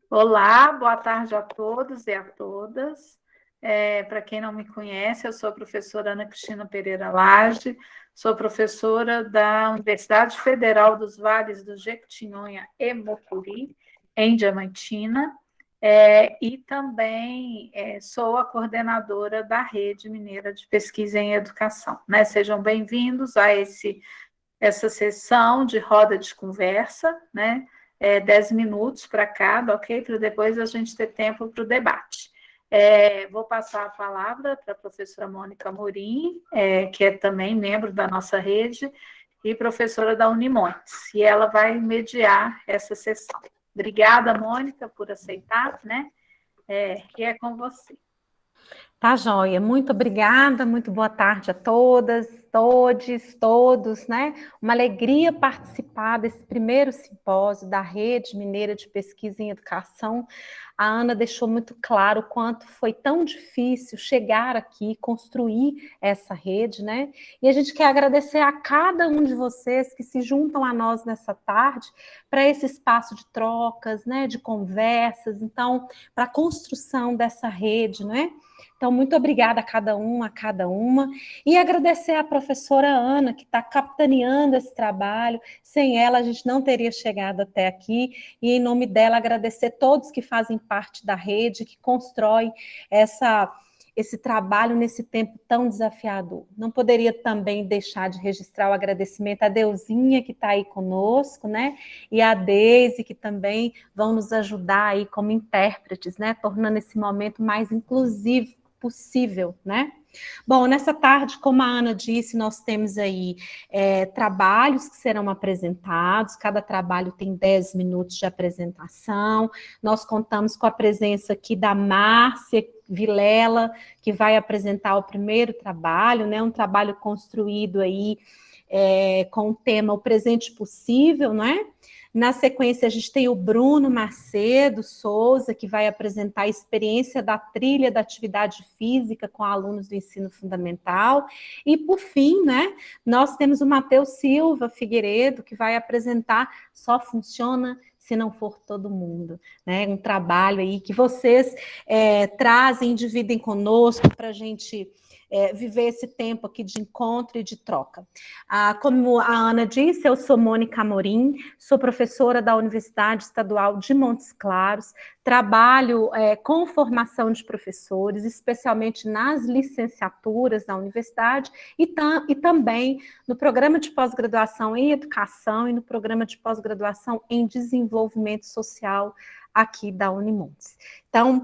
Olá, boa tarde a todos e a todas. Para quem não me conhece, eu sou a professora Ana Cristina Pereira Lage, sou professora da Universidade Federal dos Vales do Jequitinhonha e Mucuri, em Diamantina, e também sou a coordenadora da Rede Mineira de Pesquisa em Educação. Né? Sejam bem-vindos a essa sessão de roda de conversa, né? 10 minutos para cada, ok? Para depois a gente ter tempo para o debate. Vou passar a palavra para a professora Mônica Morim, que é também membro da nossa rede e professora da Unimontes, e ela vai mediar essa sessão. Obrigada, Mônica, por aceitar, né? E é com você. Tá, joia. Muito obrigada, muito boa tarde a todas, todes, todos, né? Uma alegria participar desse primeiro simpósio da Rede Mineira de Pesquisa em Educação. A Ana deixou muito claro o quanto foi tão difícil chegar aqui, construir essa rede, né? E a gente quer agradecer a cada um de vocês que se juntam a nós nessa tarde para esse espaço de trocas, né? De conversas, então, para a construção dessa rede, né? Então, muito obrigada a cada um, a cada uma, e agradecer à professora Ana, que está capitaneando esse trabalho. Sem ela, a gente não teria chegado até aqui, e em nome dela, agradecer todos que fazem parte da rede, que constroem esse trabalho nesse tempo tão desafiador. Não poderia também deixar de registrar o agradecimento à Deusinha, que está aí conosco, né? E a Deise, que também vão nos ajudar aí como intérpretes, né? Tornando esse momento mais inclusivo possível, né? Bom, nessa tarde, como a Ana disse, nós temos aí trabalhos que serão apresentados, cada trabalho tem 10 minutos de apresentação, nós contamos com a presença aqui da Márcia Vilela, que vai apresentar o primeiro trabalho, né, um trabalho construído aí com o tema O Presente Possível, não é? Na sequência, a gente tem o Bruno Macedo Souza, que vai apresentar a experiência da trilha da atividade física com alunos do ensino fundamental. E, por fim, né, nós temos o Matheus Silva Figueiredo, que vai apresentar Só Funciona Se Não For Todo Mundo, né? Um trabalho aí que vocês trazem, dividem conosco para a gente viver esse tempo aqui de encontro e de troca. Como a Ana disse, eu sou Mônica Amorim, sou professora da Universidade Estadual de Montes Claros, trabalho com formação de professores, especialmente nas licenciaturas da universidade e também no programa de pós-graduação em educação e no programa de pós-graduação em desenvolvimento social aqui da Unimontes. Então,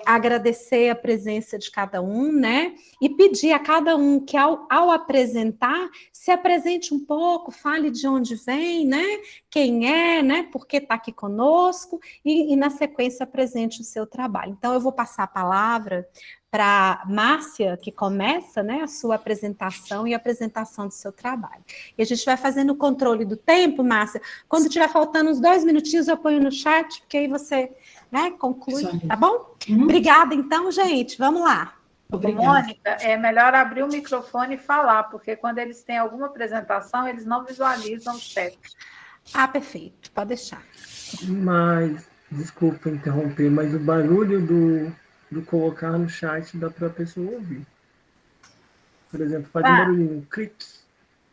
agradecer a presença de cada um, né? E pedir a cada um que, ao apresentar, se apresente um pouco, fale de onde vem, né? Quem é, né? Por que está aqui conosco, e na sequência apresente o seu trabalho. Então, eu vou passar a palavra para Márcia, que começa, né, a sua apresentação e a apresentação do seu trabalho. E a gente vai fazendo o controle do tempo, Márcia. Quando tiver faltando uns 2 minutinhos, eu ponho no chat, porque aí você, né, conclui, tá bom? Obrigada, então, gente. Vamos lá. Obrigada. Mônica, é melhor abrir o microfone e falar, porque quando eles têm alguma apresentação, eles não visualizam o chat. Perfeito. Pode deixar. Mas, desculpa interromper, mas o barulho do colocar no chat dá para a pessoa ouvir. Por exemplo, faz um barulhinho, um clique,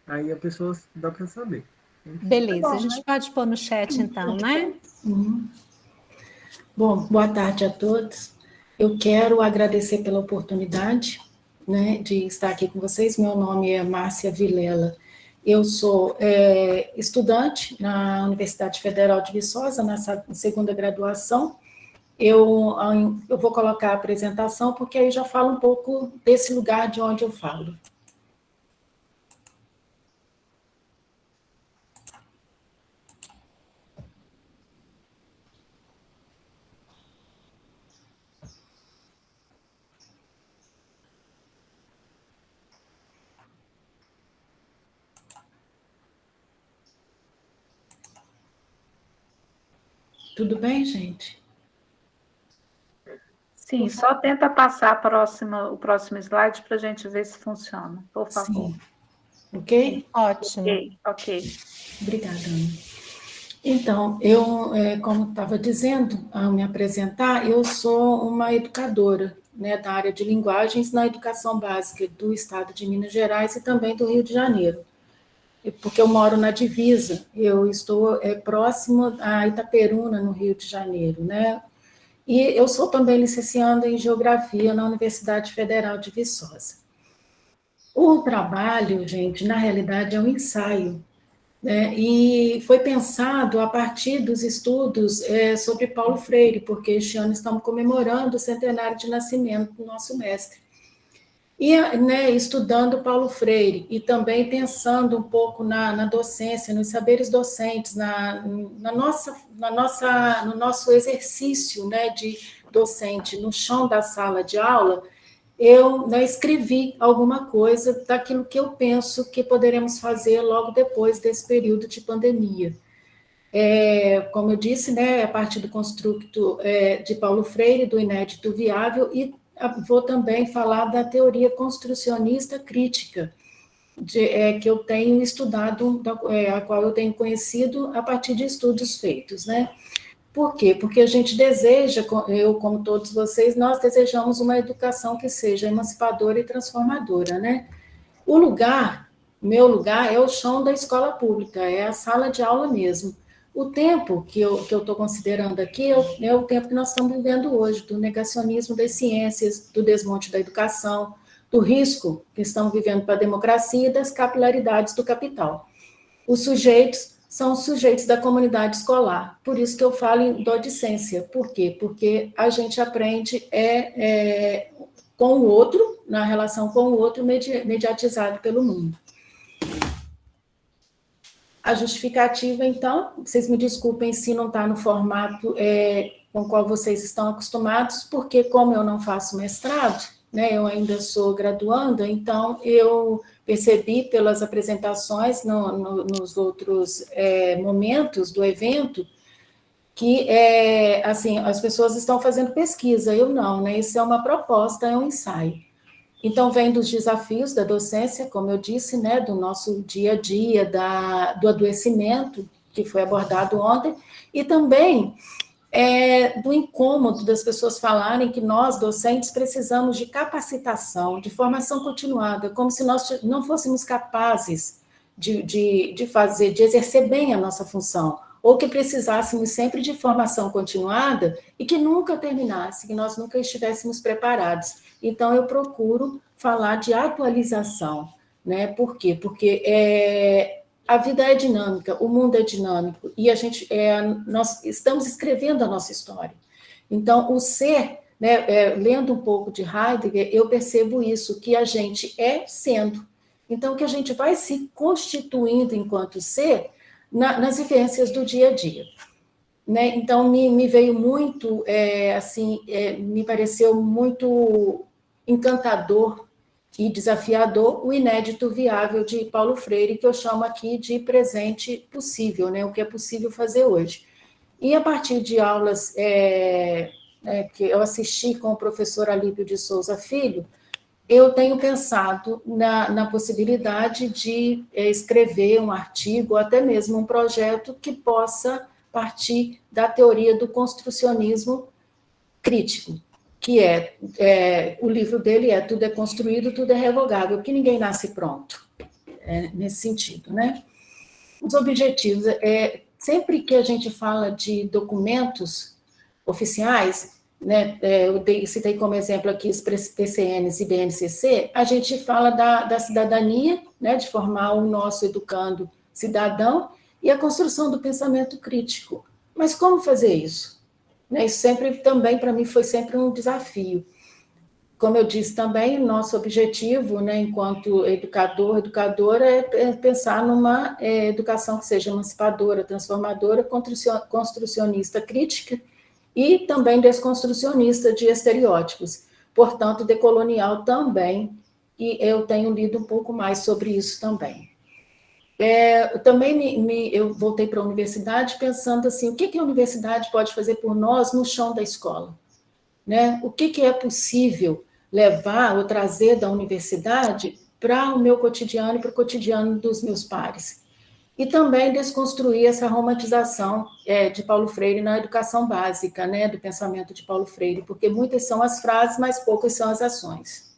aí a pessoa dá para saber. Beleza, a gente pode pôr no chat então, né? Bom, boa tarde a todos. Eu quero agradecer pela oportunidade, né, de estar aqui com vocês. Meu nome é Márcia Vilela. Eu sou estudante na Universidade Federal de Viçosa, nessa segunda graduação. Eu vou colocar a apresentação, porque aí já falo um pouco desse lugar de onde eu falo. Tudo bem, gente? Sim, só tenta passar o próximo slide para a gente ver se funciona, por favor. Sim. Ok? Ótimo. Ok. Obrigada, Ana. Então, como estava dizendo, ao me apresentar, eu sou uma educadora, né, da área de linguagens na educação básica do estado de Minas Gerais e também do Rio de Janeiro, porque eu moro na divisa, eu estou próximo a Itaperuna, no Rio de Janeiro, né, e eu sou também licencianda em Geografia na Universidade Federal de Viçosa. O trabalho, gente, na realidade é um ensaio, né? E foi pensado a partir dos estudos sobre Paulo Freire, porque este ano estamos comemorando o centenário de nascimento do nosso mestre. E, né, estudando Paulo Freire e também pensando um pouco na docência, nos saberes docentes, no nosso exercício, né, de docente no chão da sala de aula, eu, né, escrevi alguma coisa daquilo que eu penso que poderemos fazer logo depois desse período de pandemia. Como eu disse, né, a partir do construto de Paulo Freire, do inédito viável, e vou também falar da teoria construcionista crítica, que eu tenho estudado, a qual eu tenho conhecido a partir de estudos feitos, né? Por quê? Porque a gente deseja, eu como todos vocês, nós desejamos uma educação que seja emancipadora e transformadora, né? Meu lugar é o chão da escola pública, é a sala de aula mesmo. O tempo que eu estou considerando aqui é o tempo que nós estamos vivendo hoje, do negacionismo das ciências, do desmonte da educação, do risco que estamos vivendo para a democracia e das capilaridades do capital. Os sujeitos são os sujeitos da comunidade escolar, por isso que eu falo em docência. Por quê? Porque a gente aprende com o outro, na relação com o outro, mediatizado pelo mundo. A justificativa, então, vocês me desculpem se não está no formato com o qual vocês estão acostumados, porque como eu não faço mestrado, né, eu ainda sou graduanda, então eu percebi pelas apresentações nos outros momentos do evento que assim, as pessoas estão fazendo pesquisa, eu não, né? Isso é uma proposta, é um ensaio. Então, vem dos desafios da docência, como eu disse, né, do nosso dia a dia, do adoecimento, que foi abordado ontem, e também do incômodo das pessoas falarem que nós, docentes, precisamos de capacitação, de formação continuada, como se nós não fôssemos capazes de exercer bem a nossa função, ou que precisássemos sempre de formação continuada e que nunca terminasse, que nós nunca estivéssemos preparados. Então, eu procuro falar de atualização, né? Por quê? Porque a vida é dinâmica, o mundo é dinâmico, e nós estamos escrevendo a nossa história. Então, o ser, né, lendo um pouco de Heidegger, eu percebo isso, que a gente é sendo. Então, que a gente vai se constituindo enquanto ser nas vivências do dia a dia. Né? Então, me veio muito, me pareceu muito encantador e desafiador o inédito viável de Paulo Freire, que eu chamo aqui de presente possível, né? O que é possível fazer hoje. E a partir de aulas que eu assisti com o professor Alípio de Souza Filho, eu tenho pensado na possibilidade de escrever um artigo, ou até mesmo um projeto que possa partir da teoria do construcionismo crítico, que o livro dele Tudo é Construído, Tudo é Revogável, que ninguém nasce pronto, nesse sentido, né? Os objetivos, sempre que a gente fala de documentos oficiais, né, eu citei como exemplo aqui os PCNs e BNCC, a gente fala da cidadania, né, de formar o nosso educando cidadão, e a construção do pensamento crítico. Mas como fazer isso? Isso sempre, também, para mim, foi sempre um desafio. Como eu disse também, nosso objetivo, né, enquanto educadora, é pensar numa educação que seja emancipadora, transformadora, construcionista crítica e também desconstrucionista de estereótipos. Portanto, decolonial também, e eu tenho lido um pouco mais sobre isso também. Eu voltei para a universidade pensando assim, o que a universidade pode fazer por nós no chão da escola? Né? O que é possível levar ou trazer da universidade para o meu cotidiano e para o cotidiano dos meus pares? e também desconstruir essa romantização de Paulo Freire na educação básica, né, do pensamento de Paulo Freire, porque muitas são as frases, mas poucas são as ações.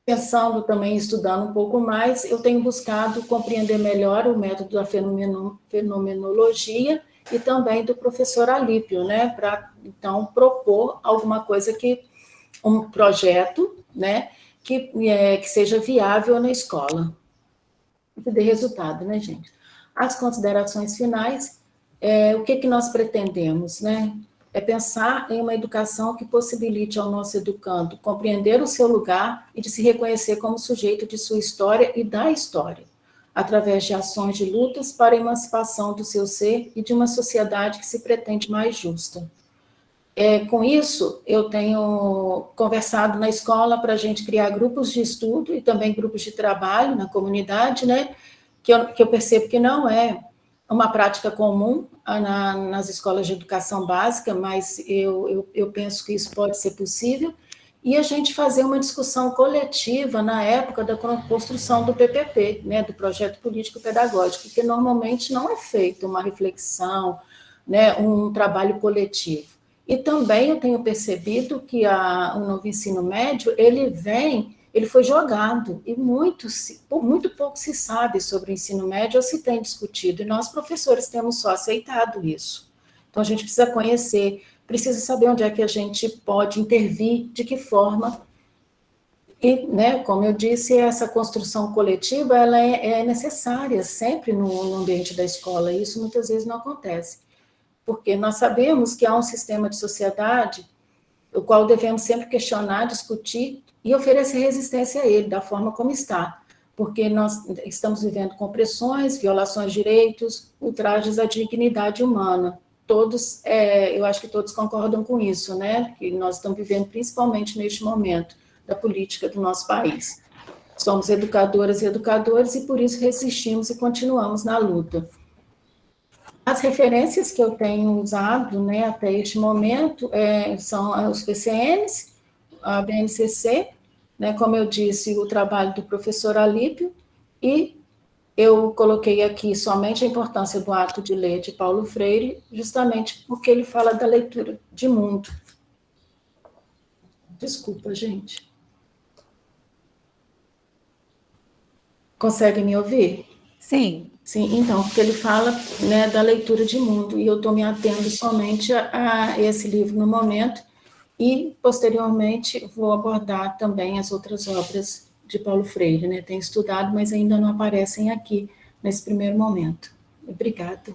Pensando também, estudando um pouco mais, eu tenho buscado compreender melhor o método da fenomenologia e também do professor Alípio, né, para, então, propor alguma coisa um projeto, né, que seja viável na escola. Que dê resultado, né, gente? As considerações finais, o que nós pretendemos, né? É pensar em uma educação que possibilite ao nosso educando compreender o seu lugar e de se reconhecer como sujeito de sua história e da história, através de ações de lutas para a emancipação do seu ser e de uma sociedade que se pretende mais justa. Com isso, eu tenho conversado na escola para a gente criar grupos de estudo e também grupos de trabalho na comunidade, né? Que eu percebo que não é uma prática comum nas escolas de educação básica, mas eu penso que isso pode ser possível, e a gente fazer uma discussão coletiva na época da construção do PPP, né, do Projeto Político Pedagógico, que normalmente não é feito uma reflexão, né, um trabalho coletivo. E também eu tenho percebido que o novo ensino médio, ele foi jogado, e muito pouco se sabe sobre o ensino médio, ou se tem discutido, e nós, professores, temos só aceitado isso. Então, a gente precisa conhecer, precisa saber onde é que a gente pode intervir, de que forma. E, né, como eu disse, essa construção coletiva, ela é necessária sempre no ambiente da escola, e isso muitas vezes não acontece. Porque nós sabemos que há um sistema de sociedade, o qual devemos sempre questionar, discutir e oferecer resistência a ele, da forma como está. Porque nós estamos vivendo com opressões, violações de direitos, ultrajes à dignidade humana. Todos, eu acho que todos concordam com isso, né? Que nós estamos vivendo principalmente neste momento da política do nosso país. Somos educadoras e educadores e por isso resistimos e continuamos na luta. As referências que eu tenho usado, né, até este momento são os PCNs, a BNCC, né, como eu disse, o trabalho do professor Alípio, e eu coloquei aqui somente a importância do ato de ler de Paulo Freire, justamente porque ele fala da leitura de mundo. Desculpa, gente. Consegue me ouvir? Sim. Sim, então, porque ele fala, né, da leitura de mundo, e eu estou me atendo somente a esse livro no momento, e, posteriormente, vou abordar também as outras obras de Paulo Freire, né? Tenho estudado, mas ainda não aparecem aqui, nesse primeiro momento. Obrigada.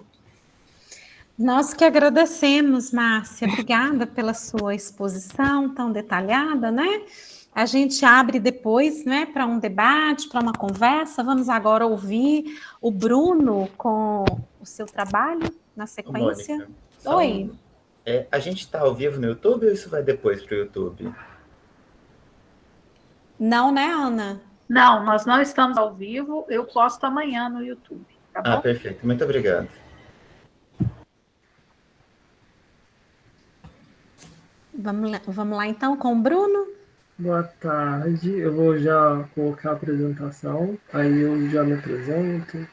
Nós que agradecemos, Márcia. Obrigada pela sua exposição tão detalhada, né? A gente abre depois, né, para um debate, para uma conversa. Vamos agora ouvir o Bruno com o seu trabalho na sequência. Mônica, Oi. A gente está ao vivo no YouTube ou isso vai depois para o YouTube? Não, né, Ana? Não, nós não estamos ao vivo. Eu posto amanhã no YouTube, tá bom? Perfeito. Muito obrigado. Vamos lá, então, com o Bruno. Boa tarde, eu vou já colocar a apresentação, aí eu já me apresento.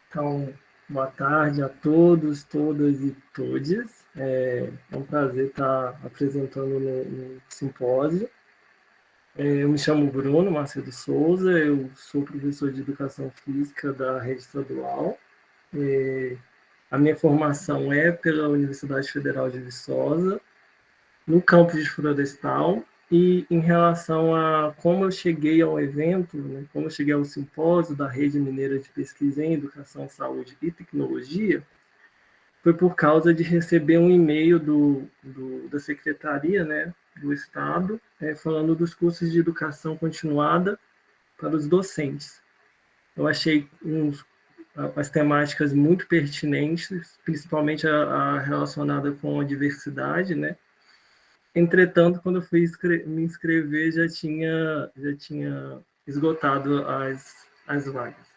Então, boa tarde a todos, todas e todes. É um prazer estar apresentando no simpósio. Eu me chamo Bruno Macedo Souza, eu sou professor de Educação Física da rede estadual. A minha formação é pela Universidade Federal de Viçosa, no campus de Florestal, e em relação a como eu cheguei ao evento, né, como eu cheguei ao simpósio da Rede Mineira de Pesquisa em Educação, Saúde e Tecnologia, foi por causa de receber um e-mail da Secretaria, né, do Estado, falando dos cursos de educação continuada para os docentes. Eu achei as temáticas muito pertinentes, principalmente a relacionada com a diversidade, né, Entretanto, quando eu fui me inscrever, já tinha esgotado as vagas.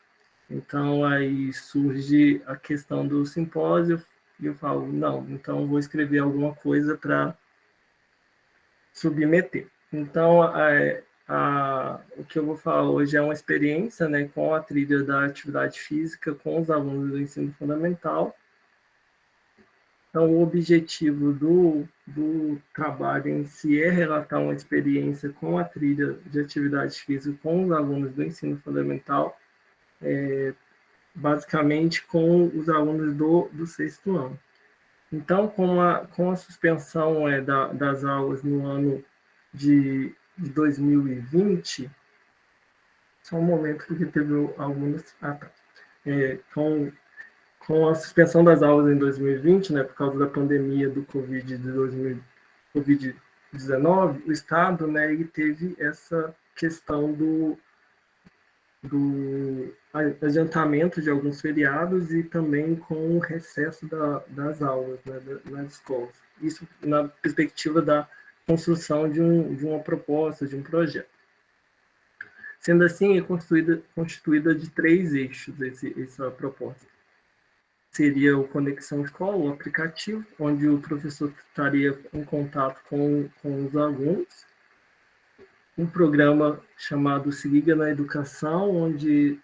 Então, aí surge a questão do simpósio, e eu falo, não, então vou escrever alguma coisa para submeter. Então, o que eu vou falar hoje é uma experiência, né, com a trilha da atividade física com os alunos do ensino fundamental. Então, o objetivo do trabalho em si é relatar uma experiência com a trilha de atividade física com os alunos do ensino fundamental, basicamente com os alunos do sexto ano. Então, com a suspensão das aulas no ano de 2020, só um momento, porque teve algumas. Ah, tá. Com a suspensão das aulas em 2020, né, por causa da pandemia do Covid-19, o Estado, né, ele teve essa questão do adiantamento de alguns feriados e também com o recesso das aulas, né, nas escolas. Isso na perspectiva da construção de uma proposta, de um projeto. Sendo assim, é constituída de 3 eixos essa proposta. Seria o Conexão Escola, o aplicativo, onde o professor estaria em contato com os alunos. Um programa chamado Se Liga na Educação, onde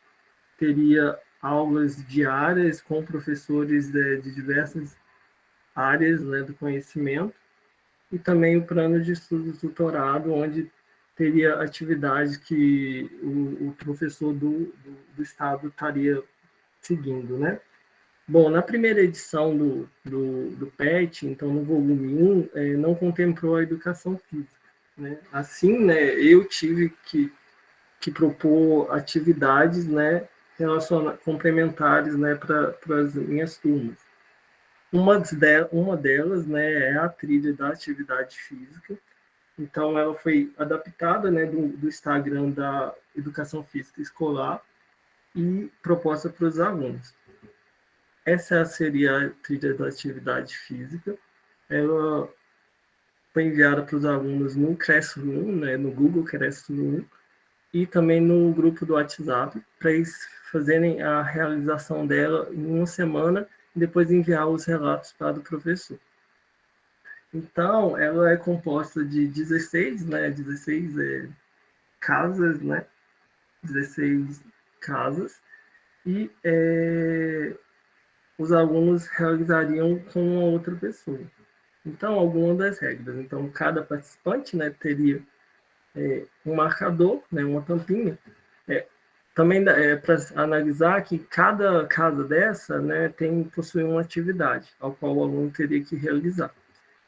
teria aulas diárias com professores de diversas áreas, né, do conhecimento. E também o plano de estudo tutorado, onde teria atividade que o professor do Estado estaria seguindo, né? Bom, na primeira edição do PET, então no volume 1, não contemplou a educação física, né? Assim, né, eu tive que propor atividades, né, complementares, né, para as minhas turmas. Uma delas, né, é a trilha da atividade física. Então, ela foi adaptada, né, do Instagram da Educação Física Escolar e proposta para os alunos. Essa seria a trilha da atividade física. Ela foi enviada para os alunos no Classroom, né, no Google Classroom, e também no grupo do WhatsApp, para eles fazerem a realização dela em uma semana e depois enviar os relatos para o professor. Então, ela é composta de 16 casas, né? 16 casas, e os alunos realizariam com uma outra pessoa. Então, algumas das regras. Então, cada participante, né, teria um marcador, né, uma tampinha. Também para analisar que cada casa dessa, né, possui uma atividade, ao qual o aluno teria que realizar.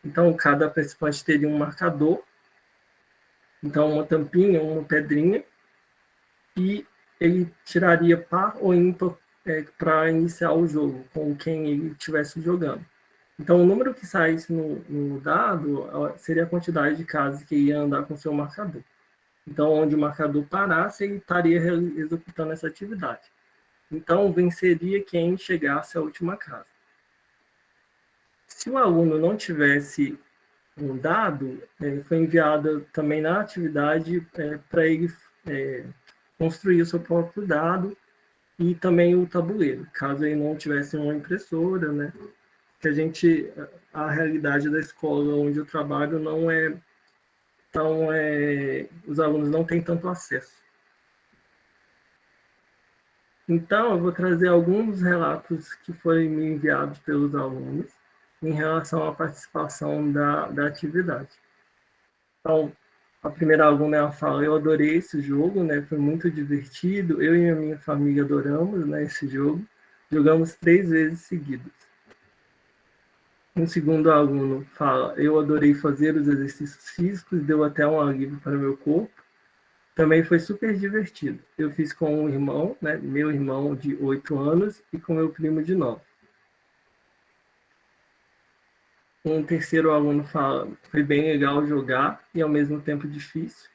Então, cada participante teria um marcador, então uma tampinha, uma pedrinha, e ele tiraria par ou ímpar para iniciar o jogo, com quem ele estivesse jogando. Então, o número que saísse no dado seria a quantidade de casas que ia andar com seu marcador. Então, onde o marcador parasse, ele estaria executando essa atividade. Então, venceria quem chegasse à última casa. Se o aluno não tivesse um dado, foi enviada também na atividade para ele construir o seu próprio dado e também o tabuleiro, caso ele não tivesse uma impressora, né? Que a realidade da escola onde eu trabalho não é tão, os alunos não têm tanto acesso. Então, eu vou trazer alguns relatos que foram me enviados pelos alunos em relação à participação da atividade. Então, a primeira aluna ela fala: eu adorei esse jogo, né? Foi muito divertido. Eu e a minha família adoramos, né, esse jogo. Jogamos 3 vezes seguidas. Um segundo aluno fala: eu adorei fazer os exercícios físicos, deu até um alívio para o meu corpo. Também foi super divertido. Eu fiz com um irmão, né, meu irmão de 8 anos, e com meu primo de 9. Um terceiro aluno fala: foi bem legal jogar e ao mesmo tempo difícil.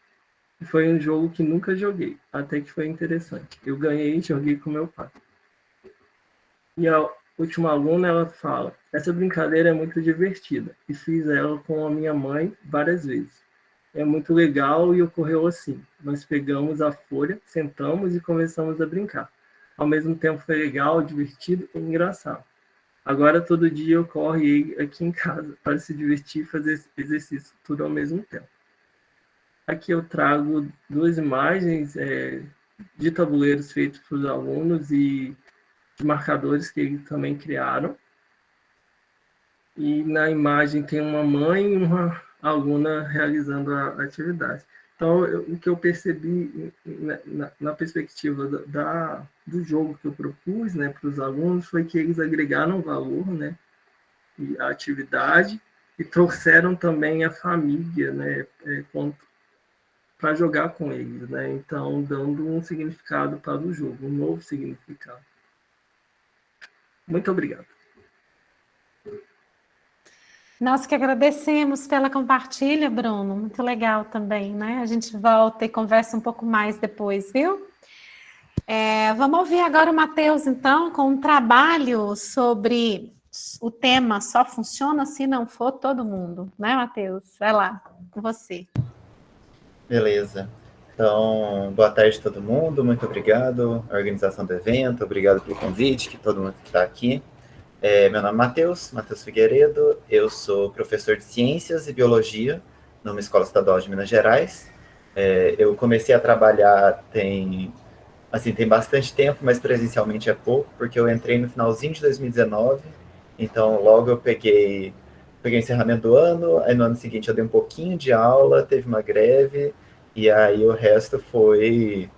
E foi um jogo que nunca joguei, até que foi interessante. Eu ganhei e joguei com meu pai. E última aluna, ela fala: essa brincadeira é muito divertida e fiz ela com a minha mãe várias vezes. É muito legal e ocorreu assim. Nós pegamos a folha, sentamos e começamos a brincar. Ao mesmo tempo foi legal, divertido e engraçado. Agora todo dia ocorre aqui em casa para se divertir e fazer exercício tudo ao mesmo tempo. Aqui eu trago duas imagens de tabuleiros feitos para os alunos e de marcadores que eles também criaram. E na imagem tem uma mãe e uma aluna realizando a atividade. Então, o que eu percebi na perspectiva do jogo que eu propus, né, para os alunos foi que eles agregaram valor, né, e a atividade e trouxeram também a família, né, para jogar com eles, né? Então, dando um significado para o jogo, um novo significado. Muito obrigado. Nós que agradecemos pela compartilha, Bruno. Muito legal também, né? A gente volta e conversa um pouco mais depois, viu? Vamos ouvir agora o Matheus, então, com um trabalho sobre o tema Só Funciona Se Não For Todo Mundo, né, Matheus? Vai lá, com você. Beleza. Então, boa tarde a todo mundo, muito obrigado à organização do evento, obrigado pelo convite, que todo mundo que está aqui. Meu nome é Matheus Figueiredo, eu sou professor de Ciências e Biologia numa escola estadual de Minas Gerais. Eu comecei a trabalhar tem bastante tempo, mas presencialmente é pouco, porque eu entrei no finalzinho de 2019, então logo eu peguei o encerramento do ano, aí no ano seguinte eu dei um pouquinho de aula, teve uma greve, e aí o resto foi,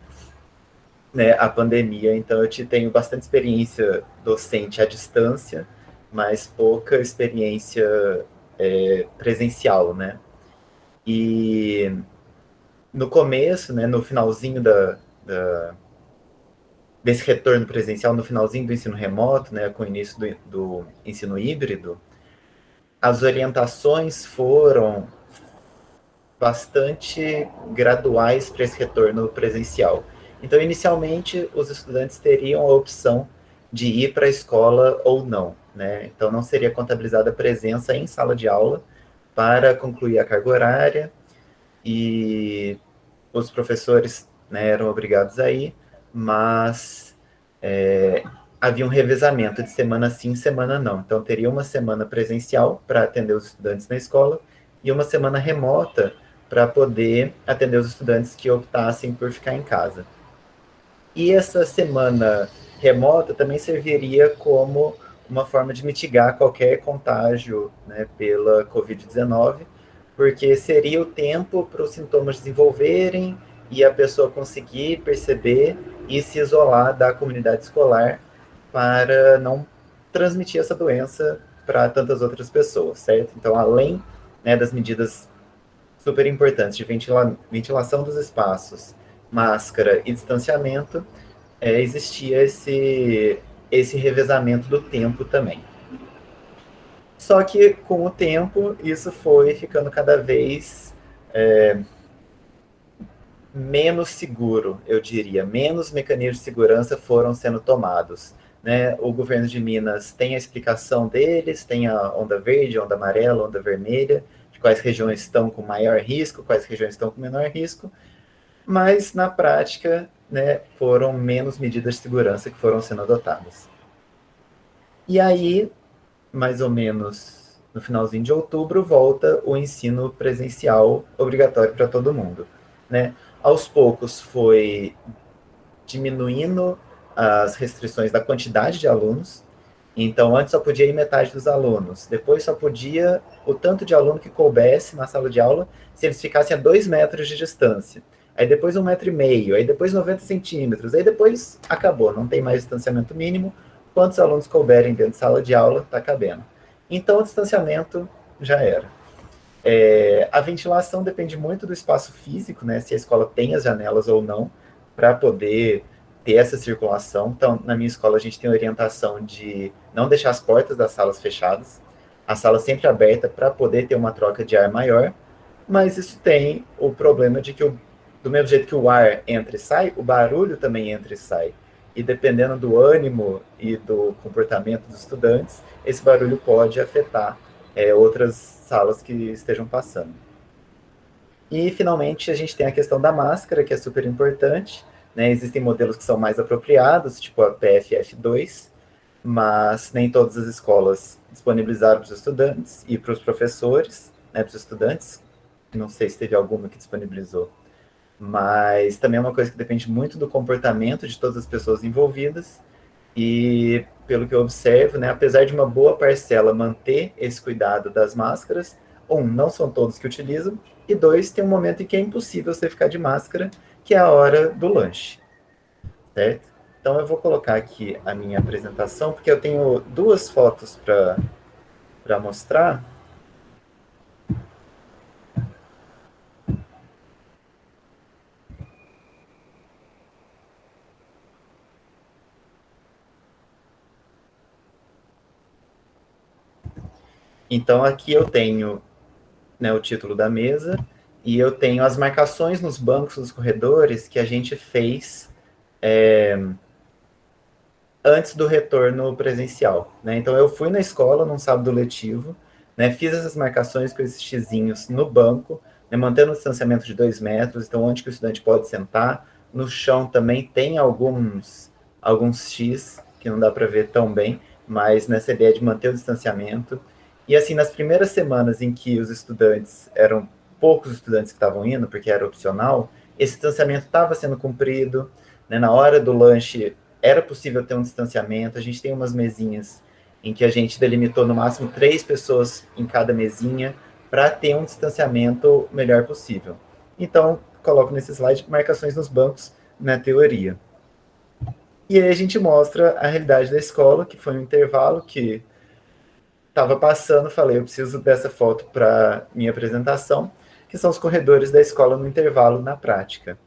né, a pandemia. Então eu tenho bastante experiência docente à distância, mas pouca experiência presencial, né? E no começo, né, no finalzinho desse retorno presencial, no finalzinho do ensino remoto, né, com o início do ensino híbrido, as orientações foram bastante graduais para esse retorno presencial. Então, inicialmente, os estudantes teriam a opção de ir para a escola ou não, né? Então, não seria contabilizada a presença em sala de aula para concluir a carga horária, e os professores, né, eram obrigados a ir, mas havia um revezamento de semana sim, semana não. Então, teria uma semana presencial para atender os estudantes na escola e uma semana remota para poder atender os estudantes que optassem por ficar em casa. E essa semana remota também serviria como uma forma de mitigar qualquer contágio, né, pela Covid-19, porque seria o tempo para os sintomas desenvolverem e a pessoa conseguir perceber e se isolar da comunidade escolar para não transmitir essa doença para tantas outras pessoas, certo? Então, além, né, das medidas super importantes de ventilação dos espaços, máscara e distanciamento, existia esse revezamento do tempo também. Só que, com o tempo, isso foi ficando cada vez menos seguro, eu diria. Menos mecanismos de segurança foram sendo tomados, né? O governo de Minas tem a explicação deles, tem a onda verde, a onda amarela, a onda vermelha, de quais regiões estão com maior risco, quais regiões estão com menor risco, mas, na prática, né, foram menos medidas de segurança que foram sendo adotadas. E aí, mais ou menos no finalzinho de outubro, volta o ensino presencial obrigatório para todo mundo, né? Aos poucos foi diminuindo as restrições da quantidade de alunos. Então, antes só podia ir metade dos alunos, depois só podia o tanto de aluno que coubesse na sala de aula se eles ficassem a 2 metros de distância. Aí depois 1,5 metro, aí depois 90 centímetros, aí depois acabou, não tem mais distanciamento mínimo. Quantos alunos couberem dentro de sala de aula, está cabendo. Então, o distanciamento já era. A ventilação depende muito do espaço físico, né, se a escola tem as janelas ou não, para poder ter essa circulação. Então, na minha escola, a gente tem a orientação de não deixar as portas das salas fechadas, a sala sempre aberta para poder ter uma troca de ar maior, mas isso tem o problema de que, do mesmo jeito que o ar entra e sai, o barulho também entra e sai. e dependendo do ânimo e do comportamento dos estudantes, esse barulho pode afetar outras salas que estejam passando. E, finalmente, a gente tem a questão da máscara, que é super importante, né? Existem modelos que são mais apropriados, tipo a PFF2, mas nem todas as escolas disponibilizaram para os estudantes e para os professores, né, para os estudantes. Não sei se teve alguma que disponibilizou, mas também é uma coisa que depende muito do comportamento de todas as pessoas envolvidas, e pelo que eu observo, né, apesar de uma boa parcela manter esse cuidado das máscaras, não são todos que utilizam, e dois, tem um momento em que é impossível você ficar de máscara, que é a hora do lanche, certo? Então eu vou colocar aqui a minha apresentação, porque eu tenho duas fotos para mostrar. Então aqui eu tenho, né, o título da mesa, e eu tenho as marcações nos bancos dos corredores que a gente fez antes do retorno presencial, né? Então eu fui na escola num sábado letivo, né, fiz essas marcações com esses xizinhos no banco, né, mantendo o distanciamento de 2 metros, então onde que o estudante pode sentar. No chão também tem alguns X, que não dá para ver tão bem, mas nessa ideia de manter o distanciamento. E assim, nas primeiras semanas em que os estudantes, eram poucos estudantes que estavam indo, porque era opcional, esse distanciamento estava sendo cumprido, né, na hora do lanche era possível ter um distanciamento, a gente tem umas mesinhas em que a gente delimitou no máximo 3 pessoas em cada mesinha para ter um distanciamento melhor possível. Então, coloco nesse slide marcações nos bancos na teoria. E aí a gente mostra a realidade da escola, que foi um intervalo que estava passando, falei, eu preciso dessa foto para minha apresentação, que são os corredores da escola no intervalo na prática.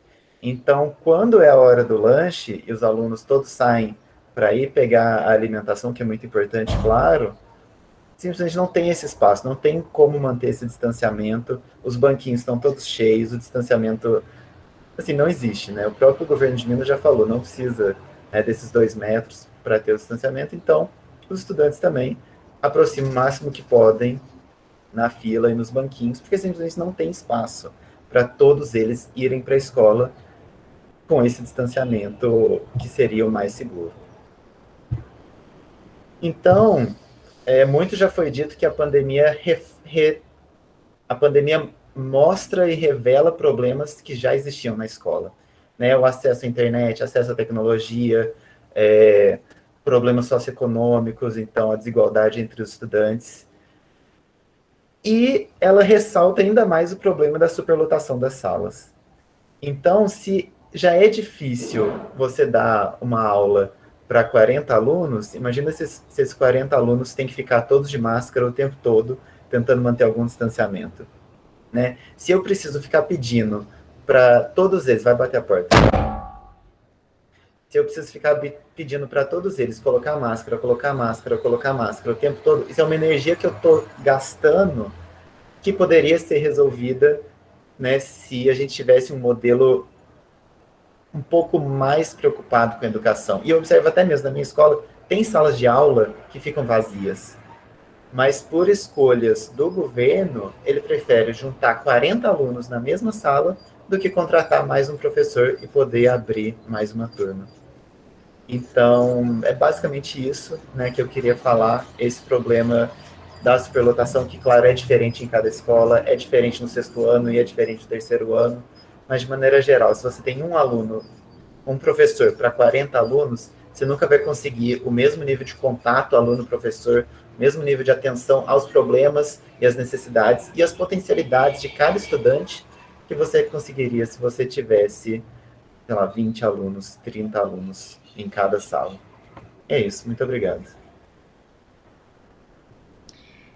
Então, quando é a hora do lanche e os alunos todos saem para ir pegar a alimentação, que é muito importante, claro, simplesmente não tem esse espaço, não tem como manter esse distanciamento, os banquinhos estão todos cheios, o distanciamento, assim, não existe, né? O próprio governo de Minas já falou, não precisa, né, desses 2 metros para ter o distanciamento, então os estudantes também aproximam o máximo que podem na fila e nos banquinhos, porque simplesmente não tem espaço para todos eles irem para a escola com esse distanciamento que seria o mais seguro. Então, muito já foi dito que a pandemia mostra e revela problemas que já existiam na escola, né? O acesso à internet, acesso à tecnologia, problemas socioeconômicos, então a desigualdade entre os estudantes. E ela ressalta ainda mais o problema da superlotação das salas. Então, se já é difícil você dar uma aula para 40 alunos, imagina se esses 40 alunos têm que ficar todos de máscara o tempo todo, tentando manter algum distanciamento, né? Se eu preciso ficar pedindo para todos eles, vai bater a porta. Se eu preciso ficar pedindo para todos eles colocar máscara o tempo todo, isso é uma energia que eu estou gastando que poderia ser resolvida, né, se a gente tivesse um modelo um pouco mais preocupado com a educação. E eu observo até mesmo na minha escola, tem salas de aula que ficam vazias, mas por escolhas do governo, ele prefere juntar 40 alunos na mesma sala do que contratar mais um professor e poder abrir mais uma turma. Então, é basicamente isso, né, que eu queria falar, esse problema da superlotação, que, claro, é diferente em cada escola, é diferente no 6º ano e é diferente no 3º ano, mas, de maneira geral, se você tem um aluno, um professor para 40 alunos, você nunca vai conseguir o mesmo nível de contato aluno-professor, o mesmo nível de atenção aos problemas e às necessidades e às potencialidades de cada estudante que você conseguiria se você tivesse, sei lá, 20 alunos, 30 alunos em cada sala. É isso, muito obrigado.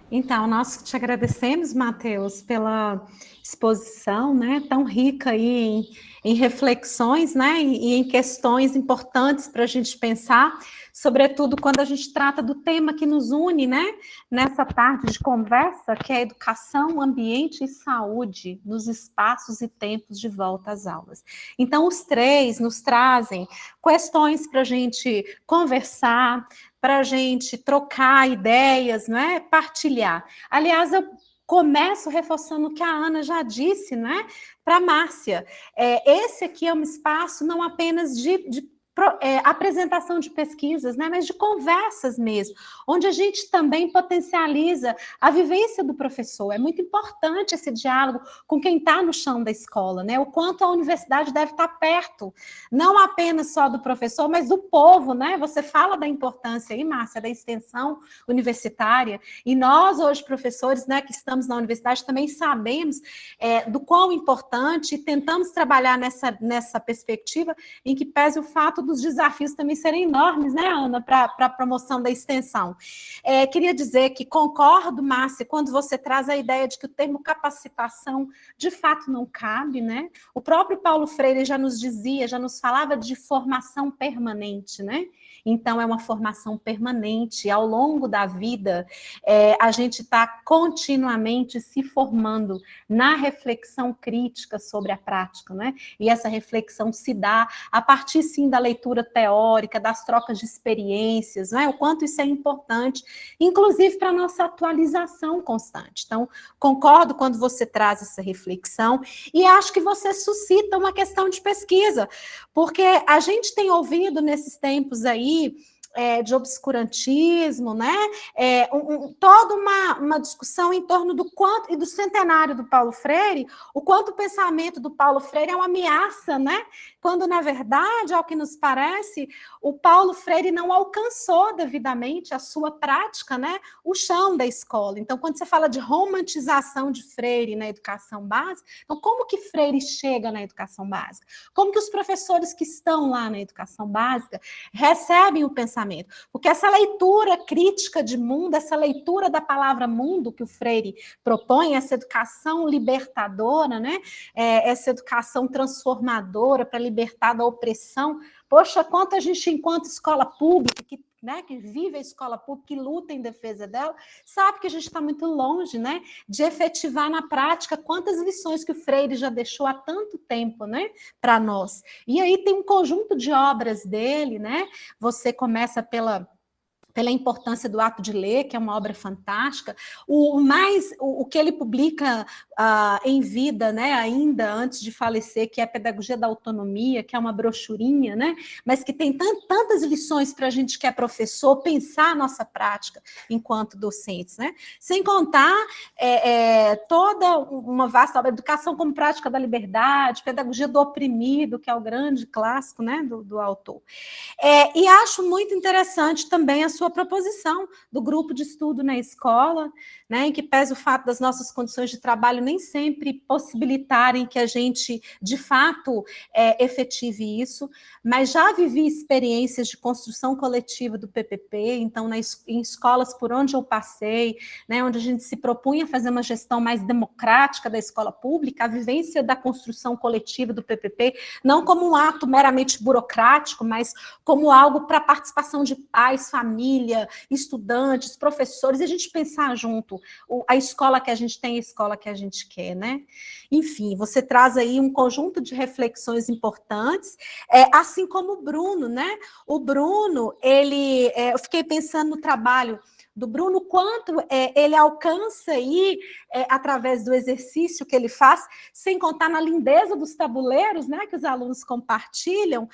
Então, nós te agradecemos, Matheus, pela exposição, né, tão rica aí em reflexões, né, e em questões importantes para a gente pensar, sobretudo quando a gente trata do tema que nos une, né, nessa tarde de conversa, que é educação, ambiente e saúde nos espaços e tempos de volta às aulas. Então, os três nos trazem questões para a gente conversar, para a gente trocar ideias, não é? Partilhar. Aliás, eu começo reforçando o que a Ana já disse, né? Para a Márcia. Esse aqui é um espaço não apenas de apresentação de pesquisas, né, mas de conversas mesmo, onde a gente também potencializa a vivência do professor. É muito importante esse diálogo com quem está no chão da escola, né? O quanto a universidade deve estar perto, não apenas só do professor, mas do povo, né? Você fala da importância aí, Márcia, da extensão universitária, e nós hoje, professores, né, que estamos na universidade, também sabemos do quão importante e tentamos trabalhar nessa perspectiva em que pese o fato dos desafios também serem enormes, né, Ana, para a promoção da extensão. Queria dizer que concordo, Márcia, quando você traz a ideia de que o termo capacitação de fato não cabe, né? O próprio Paulo Freire já nos dizia, já nos falava de formação permanente, né? Então, é uma formação permanente. Ao longo da vida, a gente está continuamente se formando na reflexão crítica sobre a prática, né? E essa reflexão se dá a partir, sim, da leitura teórica, das trocas de experiências, né? O quanto isso é importante, inclusive para a nossa atualização constante. Então, concordo quando você traz essa reflexão e acho que você suscita uma questão de pesquisa, porque a gente tem ouvido nesses tempos aí de obscurantismo, né? Toda uma discussão em torno do quanto, e do centenário do Paulo Freire, o quanto o pensamento do Paulo Freire é uma ameaça, né? Quando, na verdade, ao que nos parece, o Paulo Freire não alcançou devidamente a sua prática, né? O chão da escola. Então, quando você fala de romantização de Freire na educação básica, então, como que Freire chega na educação básica? Como que os professores que estão lá na educação básica recebem o pensamento? Porque essa leitura crítica de mundo, essa leitura da palavra mundo que o Freire propõe, essa educação libertadora, né? Essa educação transformadora para libertar da opressão. Poxa, quanto a gente, enquanto escola pública, que vive a escola pública, que luta em defesa dela, sabe que a gente está muito longe, né, de efetivar na prática quantas lições que o Freire já deixou há tanto tempo, né, para nós. E aí tem um conjunto de obras dele, né? Você começa pela importância do ato de ler, que é uma obra fantástica, o que ele publica em vida, né, ainda antes de falecer, que é a Pedagogia da Autonomia, que é uma brochurinha, né, mas que tem tantas lições para a gente que é professor, pensar a nossa prática enquanto docentes, né, sem contar toda uma vasta obra, Educação como Prática da Liberdade, Pedagogia do Oprimido, que é o grande clássico, né, do autor. E acho muito interessante também a sua proposição do grupo de estudo na escola, né, em que pese o fato das nossas condições de trabalho nem sempre possibilitarem que a gente, de fato, efetive isso, mas já vivi experiências de construção coletiva do PPP, então, em escolas por onde eu passei, né, onde a gente se propunha fazer uma gestão mais democrática da escola pública, a vivência da construção coletiva do PPP, não como um ato meramente burocrático, mas como algo para participação de pais, família, estudantes, professores, e a gente pensar junto a escola que a gente tem, a escola que a gente quer, né? Enfim, você traz aí um conjunto de reflexões importantes, assim como o Bruno, né? O Bruno, eu fiquei pensando no trabalho do Bruno, quanto ele alcança aí, através do exercício que ele faz, sem contar na lindeza dos tabuleiros, né, que os alunos compartilham,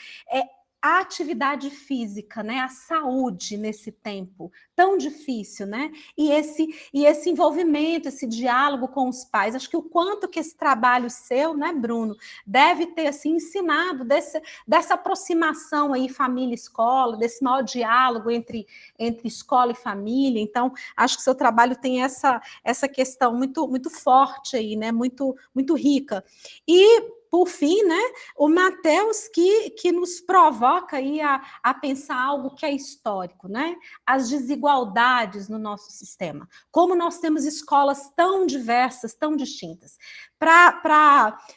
a atividade física, né, a saúde nesse tempo tão difícil, né, e esse envolvimento, esse diálogo com os pais. Acho que o quanto que esse trabalho seu, né, Bruno, deve ter assim ensinado dessa aproximação aí família-escola, desse maior diálogo entre escola e família. Então, acho que o seu trabalho tem essa questão muito muito forte aí, né, muito muito rica. E por fim, né, o Matheus que nos provoca aí a pensar algo que é histórico, né? As desigualdades no nosso sistema. Como nós temos escolas tão diversas, tão distintas.